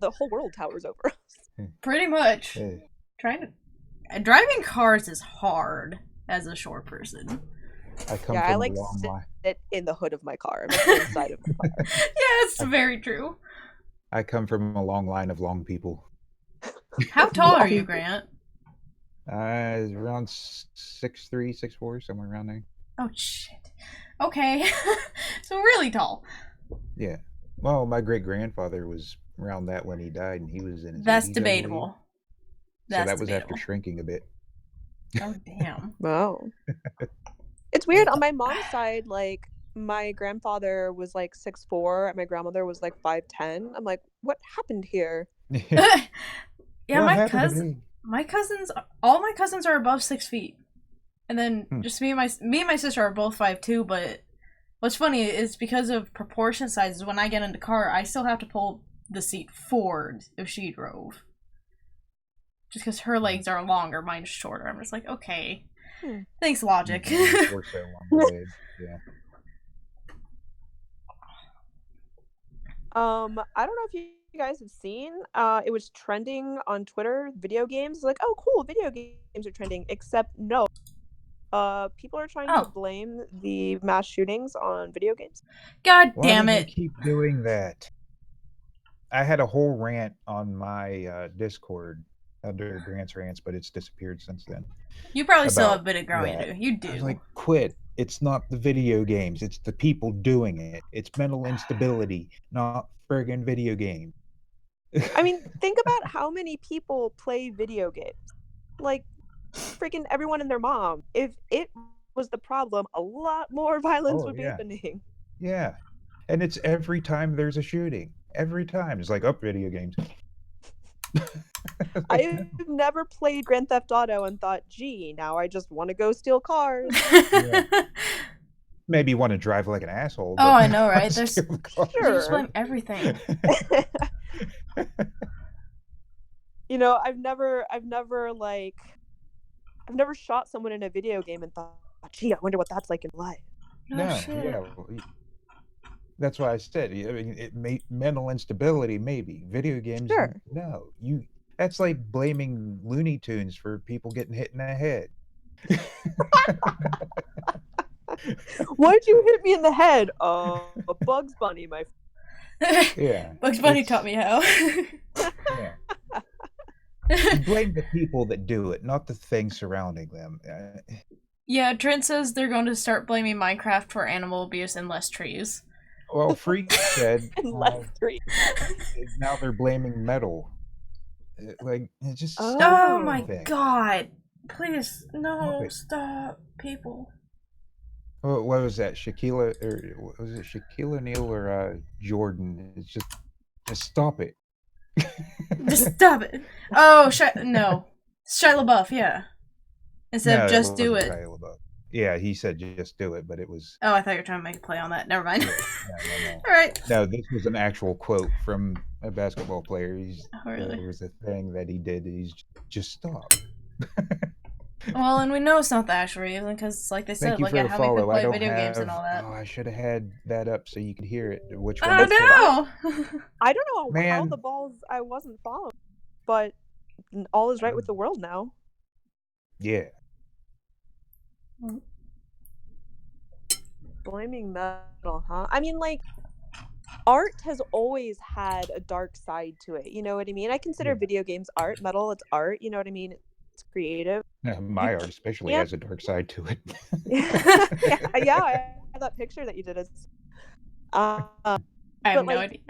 The whole world towers over us. Pretty much. Hey, Driving cars is hard as a short person. I come Yeah, from I a like long line. sit in the hood of my car. I'm like inside of my car. Yeah, it's very true. I come from a long line of long people. How tall are you, Grant? Around 6'3", 6'4", somewhere around there. Oh shit. Okay. So really tall. Yeah. Well, my great grandfather was around that when he died, and he was in his That's 80s, I debatable. believe. That's So that was debatable. after shrinking a bit. Oh damn. Wow. It's weird. On my mom's side, like my grandfather was like 6'4", and my grandmother was like 5'10". I'm like, what happened here? Yeah, What happened to me? all my cousins are above 6 feet. And then just me and my sister are both 5'2", but what's funny is because of proportion sizes, when I get in the car, I still have to pull the seat forward if she drove. Just because her legs are longer, mine's shorter. I'm just like, okay. Thanks, logic. Or so along the way. Yeah. I don't know if you guys have seen, it was trending on Twitter, video games. Like, oh cool, video games are trending, except no. People are trying to blame the mass shootings on video games. God Why damn do it. they keep doing that? I had a whole rant on my Discord under Grant's rants, but it's disappeared since then. You probably still have About a bit of growing to that. do. You do. I was like, quit. It's not the video games. It's the people doing it. It's mental instability, not friggin' video game. I mean, think about how many people play video games. Like, freaking everyone and their mom. If it was the problem, a lot more violence would be happening. Yeah. And it's every time there's a shooting. Every time. It's like, oh, video games. Like, I've never played Grand Theft Auto and thought, gee, now I just want to go steal cars. Yeah. Maybe want to drive like an asshole. Oh, I know, right? There's Sure. They just want everything. You know, I've never shot someone in a video game and thought, gee, I wonder what that's like in life. No, shit. yeah. That's why I said. I mean, mental instability, maybe. Video games, Sure. no. That's like blaming Looney Tunes for people getting hit in the head. Why'd you hit me in the head? A Bugs Bunny, my. Yeah. Bugs Bunny taught me how. Yeah. You blame the people that do it, not the things surrounding them. Yeah, Trent says they're going to start blaming Minecraft for animal abuse and less trees. Well, Freak said Less trees. now they're blaming metal. Like, it's just Oh my thing. god. Please, no, it. stop, people. What was that? Shaquille, or was it Shaquille O'Neal or Jordan? It's just stop it. Just stop it. Oh, no. Shia LaBeouf, yeah. Instead of just do it. Yeah, he said just do it, but it was... Oh, I thought you were trying to make a play on that. Never mind. No. All right. No, this was an actual quote from a basketball player. Oh, really? There was a thing that he did. He's just stop. Well, and we know it's not the actual reason because, like they said, look at how we could play video games and all that. Oh, I should have had that up so you could hear it. Which one? Oh no! I don't know how Man. the balls I wasn't following, but all is right with the world now. Yeah. Blaming metal, huh? I mean, like, art has always had a dark side to it. You know what I mean? I consider video games art. Metal, it's art. You know what I mean? It's creative. My art especially has a dark side to it. yeah, I have that picture that you did. I have no idea.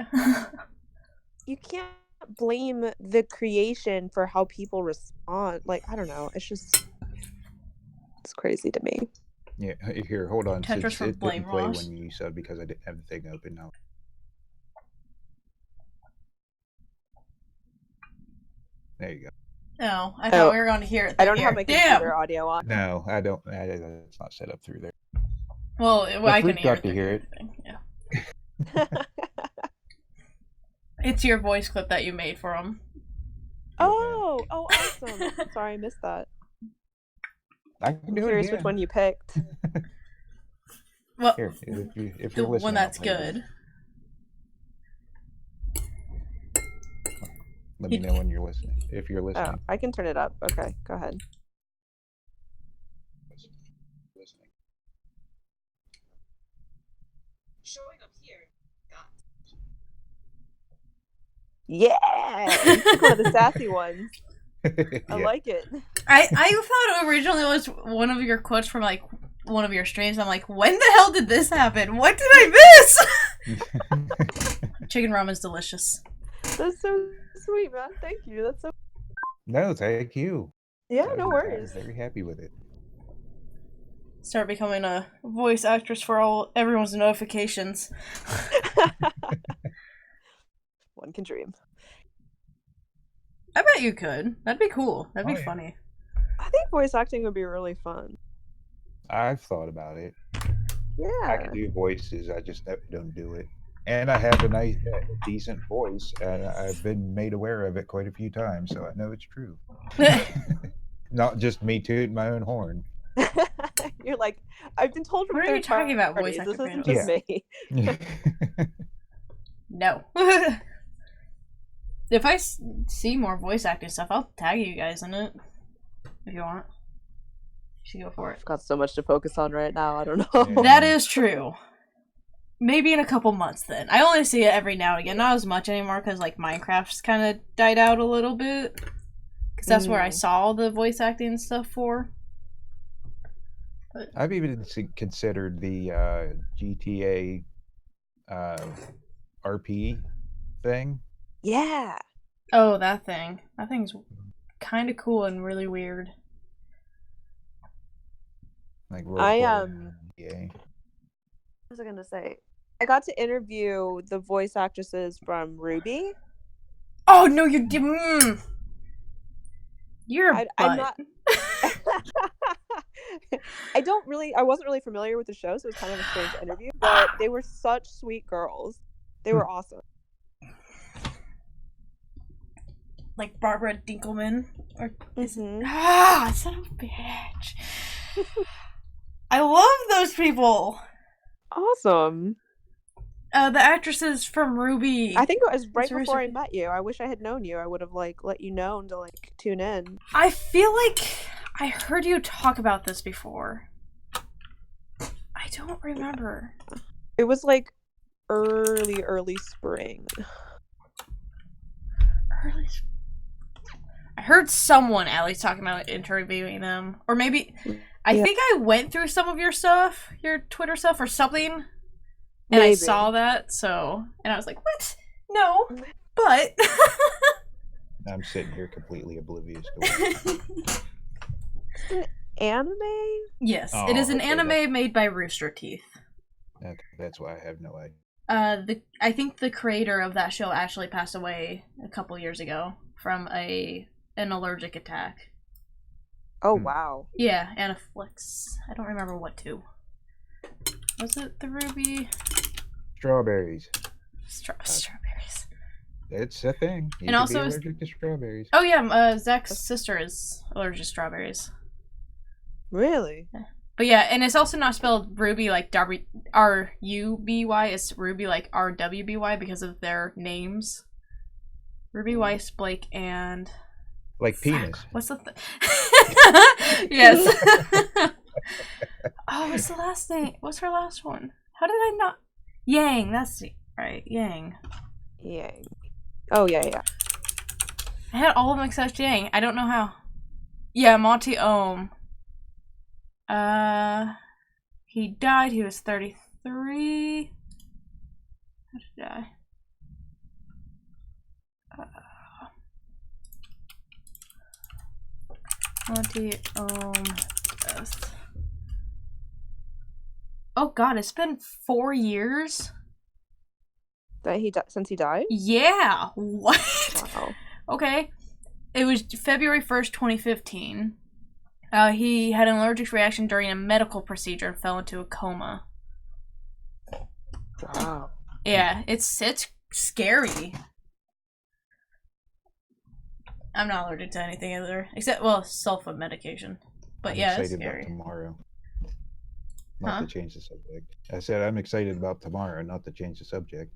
You can't blame the creation for how people respond. Like, I don't know. It's crazy to me. Yeah, here, hold on. Tetris for it Blame didn't play Ross. when you said because I didn't have the thing open now. There you go. No, I thought we were going to hear it. I don't have my computer audio on. No, I don't. It's not set up through there. Well, I can got to hear it. Yeah. It's your voice clip that you made for him. Oh, awesome! Sorry, I missed that. I'm curious which one you picked. Well, here, if the you're listening, one that's good. Let me know when you're listening. If you're listening. Oh, I can turn it up. Okay, go ahead. Listening. Showing up here. Yeah, one of the sassy ones. I like it. I thought originally it was one of your quotes from like one of your streams. I'm like, when the hell did this happen? What did I miss? Chicken ramen's delicious. That's so sweet, man. Thank you. That's so. No, thank you. Yeah, no worries. I'm very happy with it. Start becoming a voice actress for everyone's notifications. One can dream. I bet you could. That'd be cool. That'd be funny. I think voice acting would be really fun. I've thought about it. Yeah. I can do voices. I just don't do it. And I have a nice, decent voice, and I've been made aware of it quite a few times, so I know it's true. Not just me tooting my own horn. You're like, I've been told from what are you talking about, voice actor? This isn't just me. No. If I see more voice acting stuff, I'll tag you guys in it. If you want. You should go for it. I've got so much to focus on right now, I don't know. Yeah. That is true. Maybe in a couple months then. I only see it every now and again. Not as much anymore because like Minecraft's kind of died out a little bit. Because that's where I saw the voice acting stuff for. But I've even considered the GTA RP thing. Yeah. oh, that thing. That thing's kind of cool and really weird. Like What was I gonna say? I got to interview the voice actresses from Ruby. Oh no, you didn't. You're a I'm butt. not. I wasn't really familiar with the show, so it was kind of a strange interview. But they were such sweet girls. They were awesome. Like Barbara Dinkelman, or Mm-hmm. son of a bitch. I love those people. Awesome. The actresses from Ruby. I think it was right Sorry, before I sorry. met you. I wish I had known you. I would have like let you know to like tune in. I feel like I heard you talk about this before. I don't remember. It was like early spring. I heard someone at least talking about interviewing them, or maybe I think I went through some of your stuff, your Twitter stuff, or something, and I saw that. So, and I was like, "What? No." But I'm sitting here completely oblivious to it. It's an anime? Yes, it is an anime made by Rooster Teeth. Okay, that's why I have no idea. I think the creator of that show actually passed away a couple years ago from an allergic attack. Oh wow. Yeah, Anaflix. I don't remember what to. Was it the Ruby? Strawberries. Strawberries. It's a thing. You and can also be allergic to strawberries. Oh yeah, Zach's sister is allergic to strawberries. Really? But yeah, and it's also not spelled Ruby like R-U-B-Y. It's Ruby like R-W-B-Y because of their names. Ruby Weiss, Blake, and... Like penis. What's the Yes. Oh, what's the last name? What's her last one? How did I not... Yang, that's right. Yang. Yang. Oh, yeah. I had all of them except Yang. I don't know how. Yeah, Monty Ohm. He died. He was 33. How did he die? Monty Ohm death. Oh God, it's been 4 years. Since he died? Yeah. What? Wow. Okay. It was February 1st, 2015. He had an allergic reaction during a medical procedure and fell into a coma. Wow. Yeah, it's scary. I'm not allergic to anything either, except sulfa medication. But I'm yeah, excited it's scary. about tomorrow. Not to change the subject. I said I'm excited about tomorrow, not to change the subject.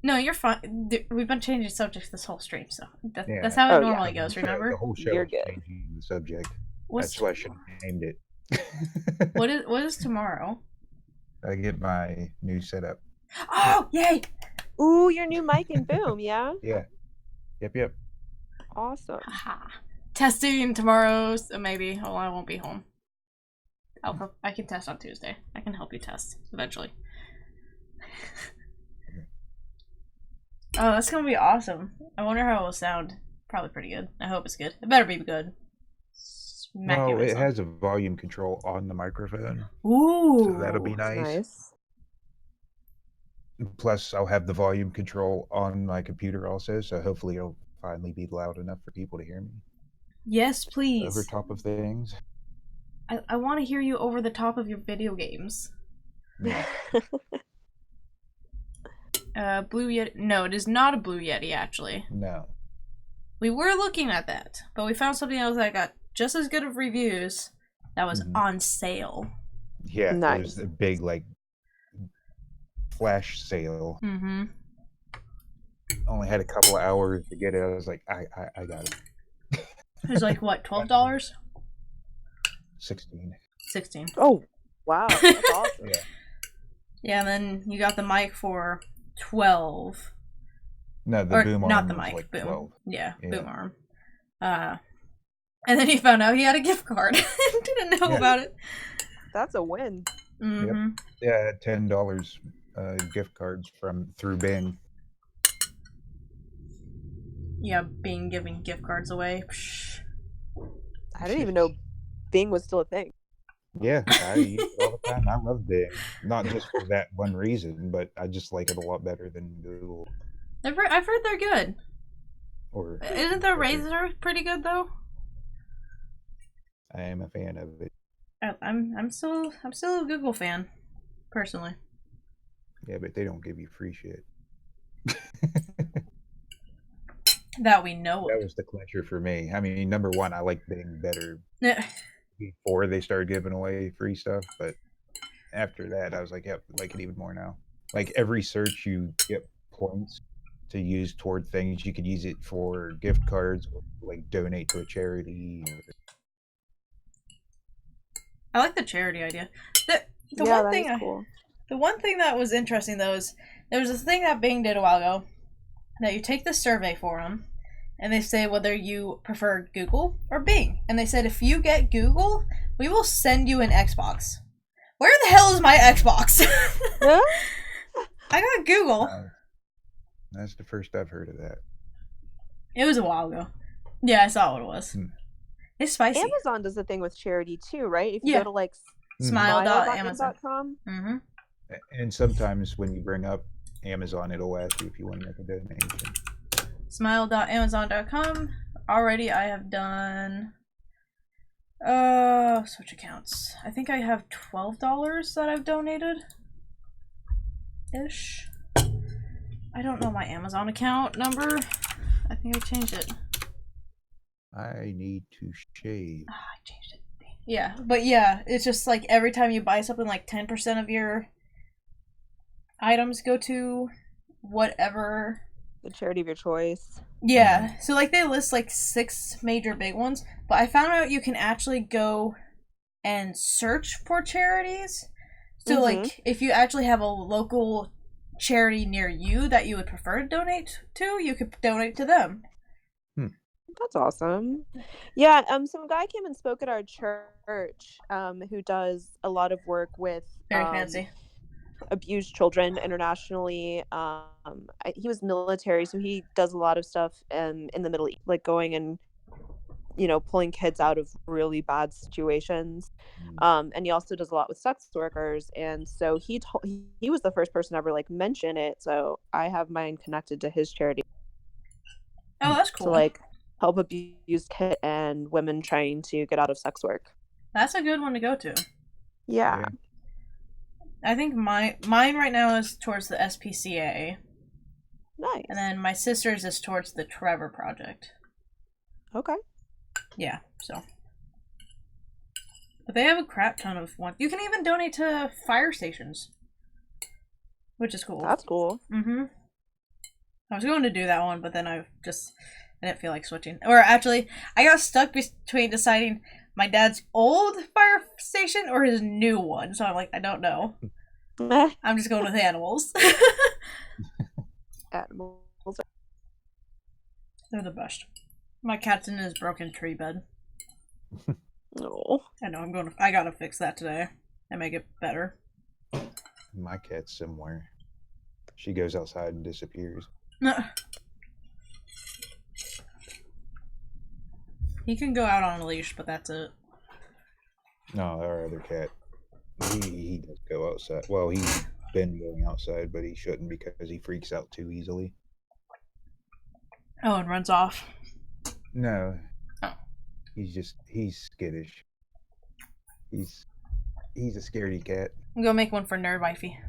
No, you're fine. We've been changing subjects this whole stream, so that's how it normally goes. Remember? The whole show You're is good. changing the subject. What's That's why I should have named it. what is tomorrow? I get my new setup. Oh, yay! Ooh, your new mic and boom, yeah? Yeah. Yep. Awesome. Aha. Testing tomorrow, so maybe. Oh, I won't be home. I can test on Tuesday. I can help you test eventually. Oh, that's gonna be awesome. I wonder how it will sound. Probably pretty good. I hope it's good. It better be good. Well, it has a volume control on the microphone. Ooh. So that'll be nice. Plus, I'll have the volume control on my computer also, so hopefully it'll finally be loud enough for people to hear me. Yes, please. Over top of things. I want to hear you over the top of your video games. Yeah. Blue Yeti. No, it is not a Blue Yeti, actually. No. We were looking at that, but we found something else that got just as good of reviews that was on sale. Yeah, nice. It was a big, flash sale. Mm-hmm. Only had a couple of hours to get it. I was like, I got it. It was like, what, $12? 16. 16. Oh, wow. That's awesome. Yeah, and then you got the mic for 12. No, the boom arm not the was mic, like boom. 12. Yeah, boom arm. And then he found out he had a gift card. Didn't know about it. That's a win. Mm-hmm. Yep. Yeah, I had $10 gift cards through Bing. Yeah, Bing giving gift cards away. Psh. I didn't even know Bing was still a thing. Yeah, I use it all the time. I love Bing. Not just for that one reason, but I just like it a lot better than Google. I've heard they're good. Or Isn't the Razor pretty good though? I am a fan of it. I'm still a Google fan, personally. Yeah, but they don't give you free shit. That we know. That was the clincher for me. I mean, number one, I like Bing better before they started giving away free stuff, but after that, I was like, yep, I like it even more now. like every search you get points to use toward things. You could use it for gift cards, or like donate to a charity. I like the charity idea. The Yeah, one that thing is cool. the one thing that was interesting though is there was this thing that Bing did a while ago that you take the survey for them, and they say whether you prefer Google or Bing, and they said if you get Google, we will send you an Xbox. Where the hell is my Xbox? Huh? I got Google. That's the first I've heard of that. It was a while ago. Yeah, I saw what it was. It's spicy. Amazon does a thing with charity too, right? If you Yeah. go to like Smile.amazon. smile.amazon.com. Mm-hmm. And sometimes when you bring up Amazon, it'll ask you if you want to make a donation. Smile.amazon.com. Already I have done switch accounts. I think I have $12 that I've donated. Ish. I don't know my Amazon account number. I think I changed it. I need to shave. I changed it. Yeah, but yeah, it's just like every time you buy something, like 10% of your items go to whatever. The charity of your choice. Yeah, so like they list like 6 major big ones, but I found out you can actually go and search for charities. So like if you actually have a local charity near you that you would prefer to donate to, you could donate to them. That's awesome. Yeah, some guy came and spoke at our church who does a lot of work with Very fancy. abused children internationally. He was military, so he does a lot of stuff in the Middle East, like going and pulling kids out of really bad situations. And he also does a lot with sex workers, and so he was the first person to ever like mention it. So I have mine connected to his charity. Oh, that's cool. To like help abused kids and women trying to get out of sex work. That's a good one to go to. Yeah. I think mine right now is towards the SPCA. Nice. And then my sister's is towards the Trevor Project. Okay. Yeah, so. But they have a crap ton of ones. You can even donate to fire stations, which is cool. That's cool. Mm-hmm. I was going to do that one, but then I didn't feel like switching. Or actually, I got stuck between deciding my dad's old fire station or his new one. So I'm like, I don't know. I'm just going with animals. Animals. They're the best. My cat's in his broken tree bed. No. I know, I gotta fix that today and make it better. My cat's somewhere. She goes outside and disappears. He can go out on a leash, but that's it. No, our other cat, he does go outside. Well, he's been going outside, but he shouldn't because he freaks out too easily. Oh, and runs off. No. Oh. He's skittish. He's a scaredy cat. I'm gonna make one for Nerd Wifey.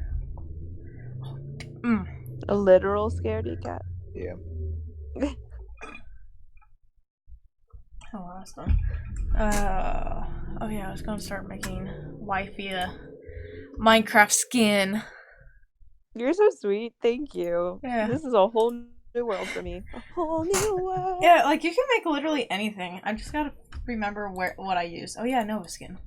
A literal scaredy cat. Yeah. Oh, that's done. Oh yeah, I was gonna start making Wifey a Minecraft skin. You're so sweet. Thank you. Yeah. This is a whole new world for me. A whole new world. Yeah, like you can make literally anything. I just gotta remember what I use. Oh yeah, Nova skin.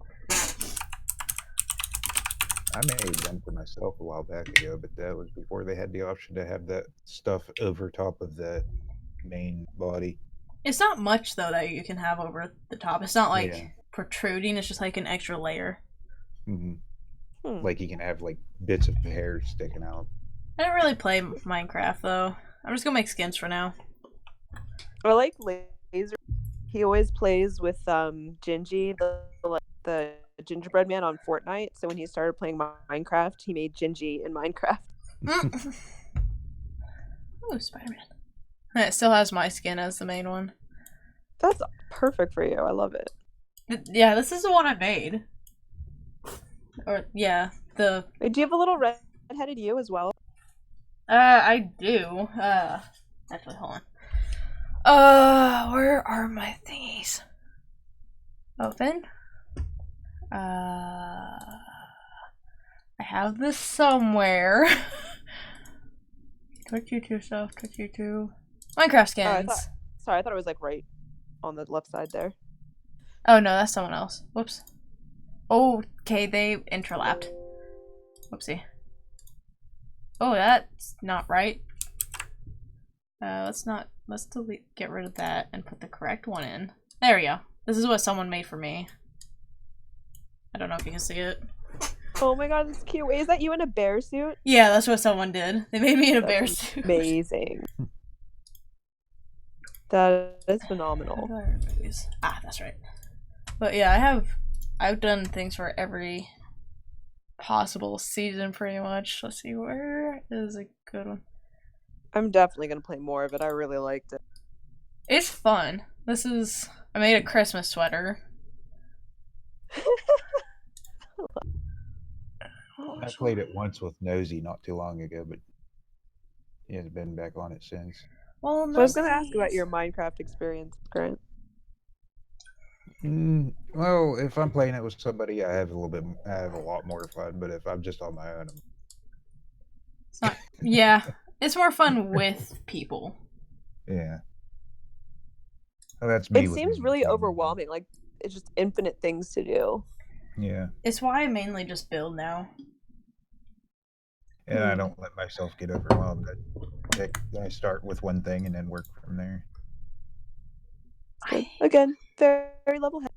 I made one for myself a while back ago, but that was before they had the option to have that stuff over top of the main body. It's not much though that you can have over the top. It's not like protruding. It's just like an extra layer. Like you can have like bits of hair sticking out. I don't really play Minecraft though. I'm just gonna make skins for now. I like Laser. He always plays with Gingy, the gingerbread man on Fortnite. So when he started playing Minecraft, he made Gingy in Minecraft. Ooh, Spider-Man. And it still has my skin as the main one. That's perfect for you. I love it. Yeah, this is the one I made. Or yeah, the. Wait, do you have a little red-headed you as well? I do. Actually, hold on. Where are my thingies? Open. I have this somewhere. Twitch YouTube stuff. Twitch YouTube. Minecraft skins. I thought it was like right on the left side there. Oh no, that's someone else. Whoops. Okay, they interlapped. Whoopsie. Oh, that's not right. Let's get rid of that and put the correct one in. There we go. This is what someone made for me. I don't know if you can see it. Oh my god, that's cute. Wait, is that you in a bear suit? Yeah, that's what someone did. They made me in a bear suit. Amazing. That is phenomenal. Ah, that's right. But yeah, I've done things for every possible season pretty much. Let's see, where is a good one? I'm definitely gonna play more of it. I really liked it. It's fun. I made a Christmas sweater. I played it once with Nosy not too long ago, but he hasn't been back on it since. Well, So I was gonna ask about your Minecraft experience, Grant. Well, if I'm playing it with somebody, I have a lot more fun. But if I'm just on my own, it's not. Yeah, it's more fun with people. Yeah. Well, that's me. It seems really overwhelming. Like it's just infinite things to do. Yeah. It's why I mainly just build now. And I don't let myself get overwhelmed. I start with one thing and then work from there. Again, very level headed.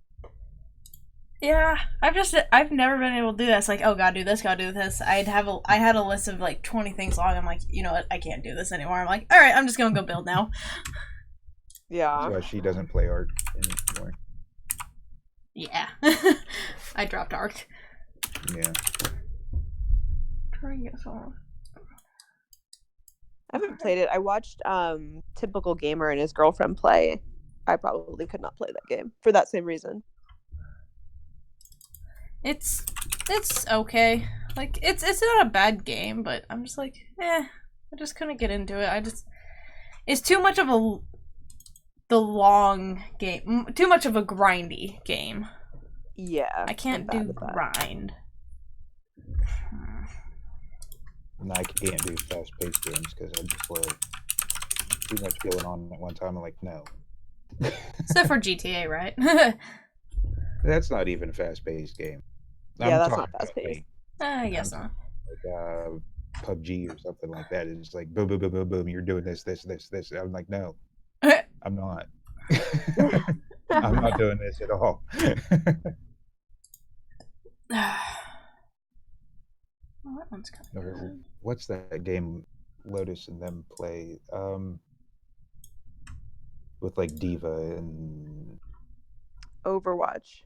Yeah, I've never been able to do that. It's like, oh, gotta do this, gotta do this. I had a list of like 20 things long. I'm like, you know what? I can't do this anymore. I'm like, all right, I'm just gonna go build now. Yeah. That's why she doesn't play art anymore. Yeah. I dropped art. Yeah. Try and get someone. I haven't played it. I watched Typical Gamer and his girlfriend play. I probably could not play that game for that same reason. It's okay. Like it's not a bad game, but I'm just like, I just couldn't get into it. It's too much of the long game, too much of a grindy game. Yeah. I can't do grind. And I can't do fast-paced games because I'm just like too much going on at one time. I'm like, no. Except for GTA, right? That's not even a fast-paced game. Yeah, that's not fast-paced. I guess not. Like PUBG or something like that. It's like boom, boom, boom, boom, boom. You're doing this. I'm like, no, I'm not. I'm not doing this at all. Well, that one's coming. Or what's that game Lotus and them play? With like Diva and Overwatch.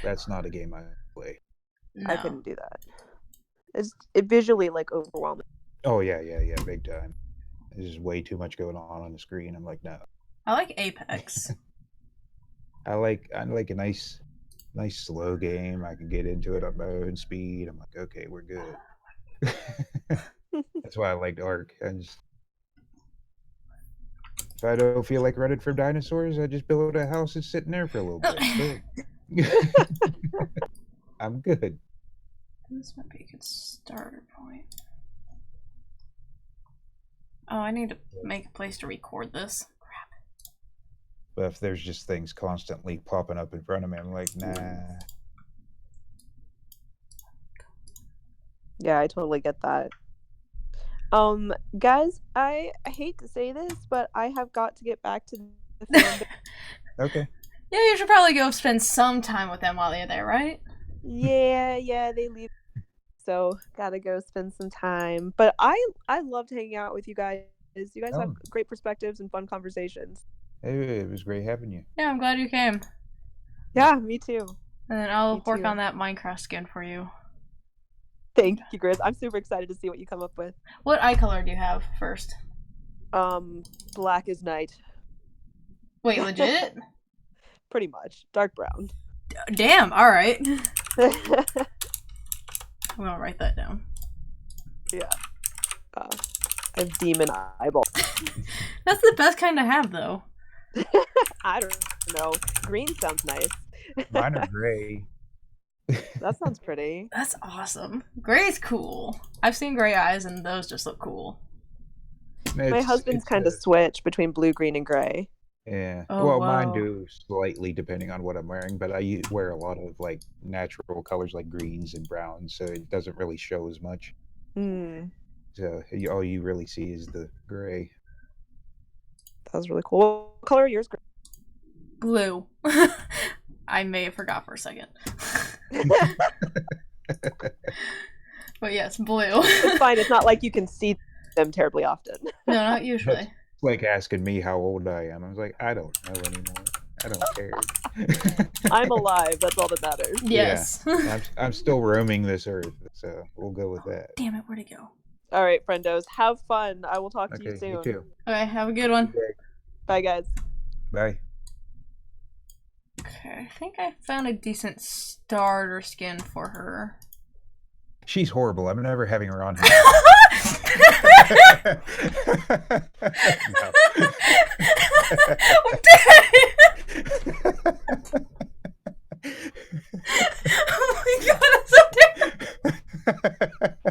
That's not a game I play. No. I couldn't do that. It visually like overwhelming. Oh yeah, big time. There's just way too much going on the screen. I'm like, no. I like Apex. I like a nice slow game. I can get into it at my own speed. I'm like, okay, we're good. That's why I liked Ark. If I don't feel like running from dinosaurs, I just build a house and sit in there for a little bit. I'm good. This might be a good starter point. Oh, I need to make a place to record this. Crap. But if there's just things constantly popping up in front of me, I'm like, nah. Yeah, I totally get that. Guys, I hate to say this, but I have got to get back to the film. Okay. Yeah, you should probably go spend some time with them while they're there, right? Yeah, they leave. So gotta go spend some time. But I loved hanging out with you guys. You guys have great perspectives and fun conversations. Hey, it was great having you. Yeah, I'm glad you came. Yeah, me too. And then I'll work on that Minecraft skin for you. Thank you, Grizz. I'm super excited to see what you come up with. What eye color do you have first? Black as night. Wait, legit? Pretty much. Dark brown. Damn, alright. I'm gonna write that down. Yeah. I have demon eyeball. That's the best kind to have, though. I don't know. Green sounds nice. Mine are gray. That sounds pretty. That's awesome. Gray's cool. I've seen gray eyes, and those just look cool. My husband's kind of switch between blue, green, and gray. Yeah. Oh, Well, wow. mine do slightly depending on what I'm wearing, but I wear a lot of like natural colors like greens and browns, so it doesn't really show as much. Mm, So all you really see is the gray. that was really cool. What color are yours? Blue. I may have forgot for a second. But yes, blue. It's fine. It's not like you can see them terribly often. No, not usually. It's like asking me how old I am. I was like, I don't know anymore. I don't care. I'm alive. That's all that matters. Yes. I'm still roaming this earth, so we'll go with that. Damn it, where'd it go? All right, friendos. Have fun. I will talk to you Okay, soon. you too. Okay, have a good one. Bye, guys. Bye. Okay, I think I found a decent starter skin for her. She's horrible. I'm never having her on here. No. Oh my god, I'm so dead.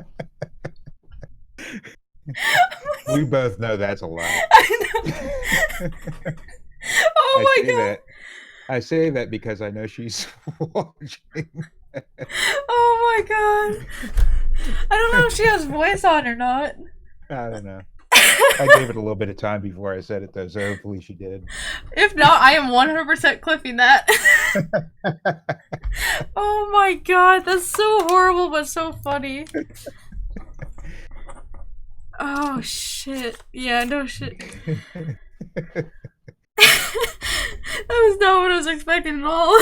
We both know that's a lie. I know. Oh my god. I say that because I know she's watching. Oh my god. I don't know if she has voice on or not. I don't know. I gave it a little bit of time before I said it, though, so hopefully she did. If not, I am 100% clipping that. Oh my god, that's so horrible but so funny. Oh shit. Yeah, no shit. That was not what I was expecting at all.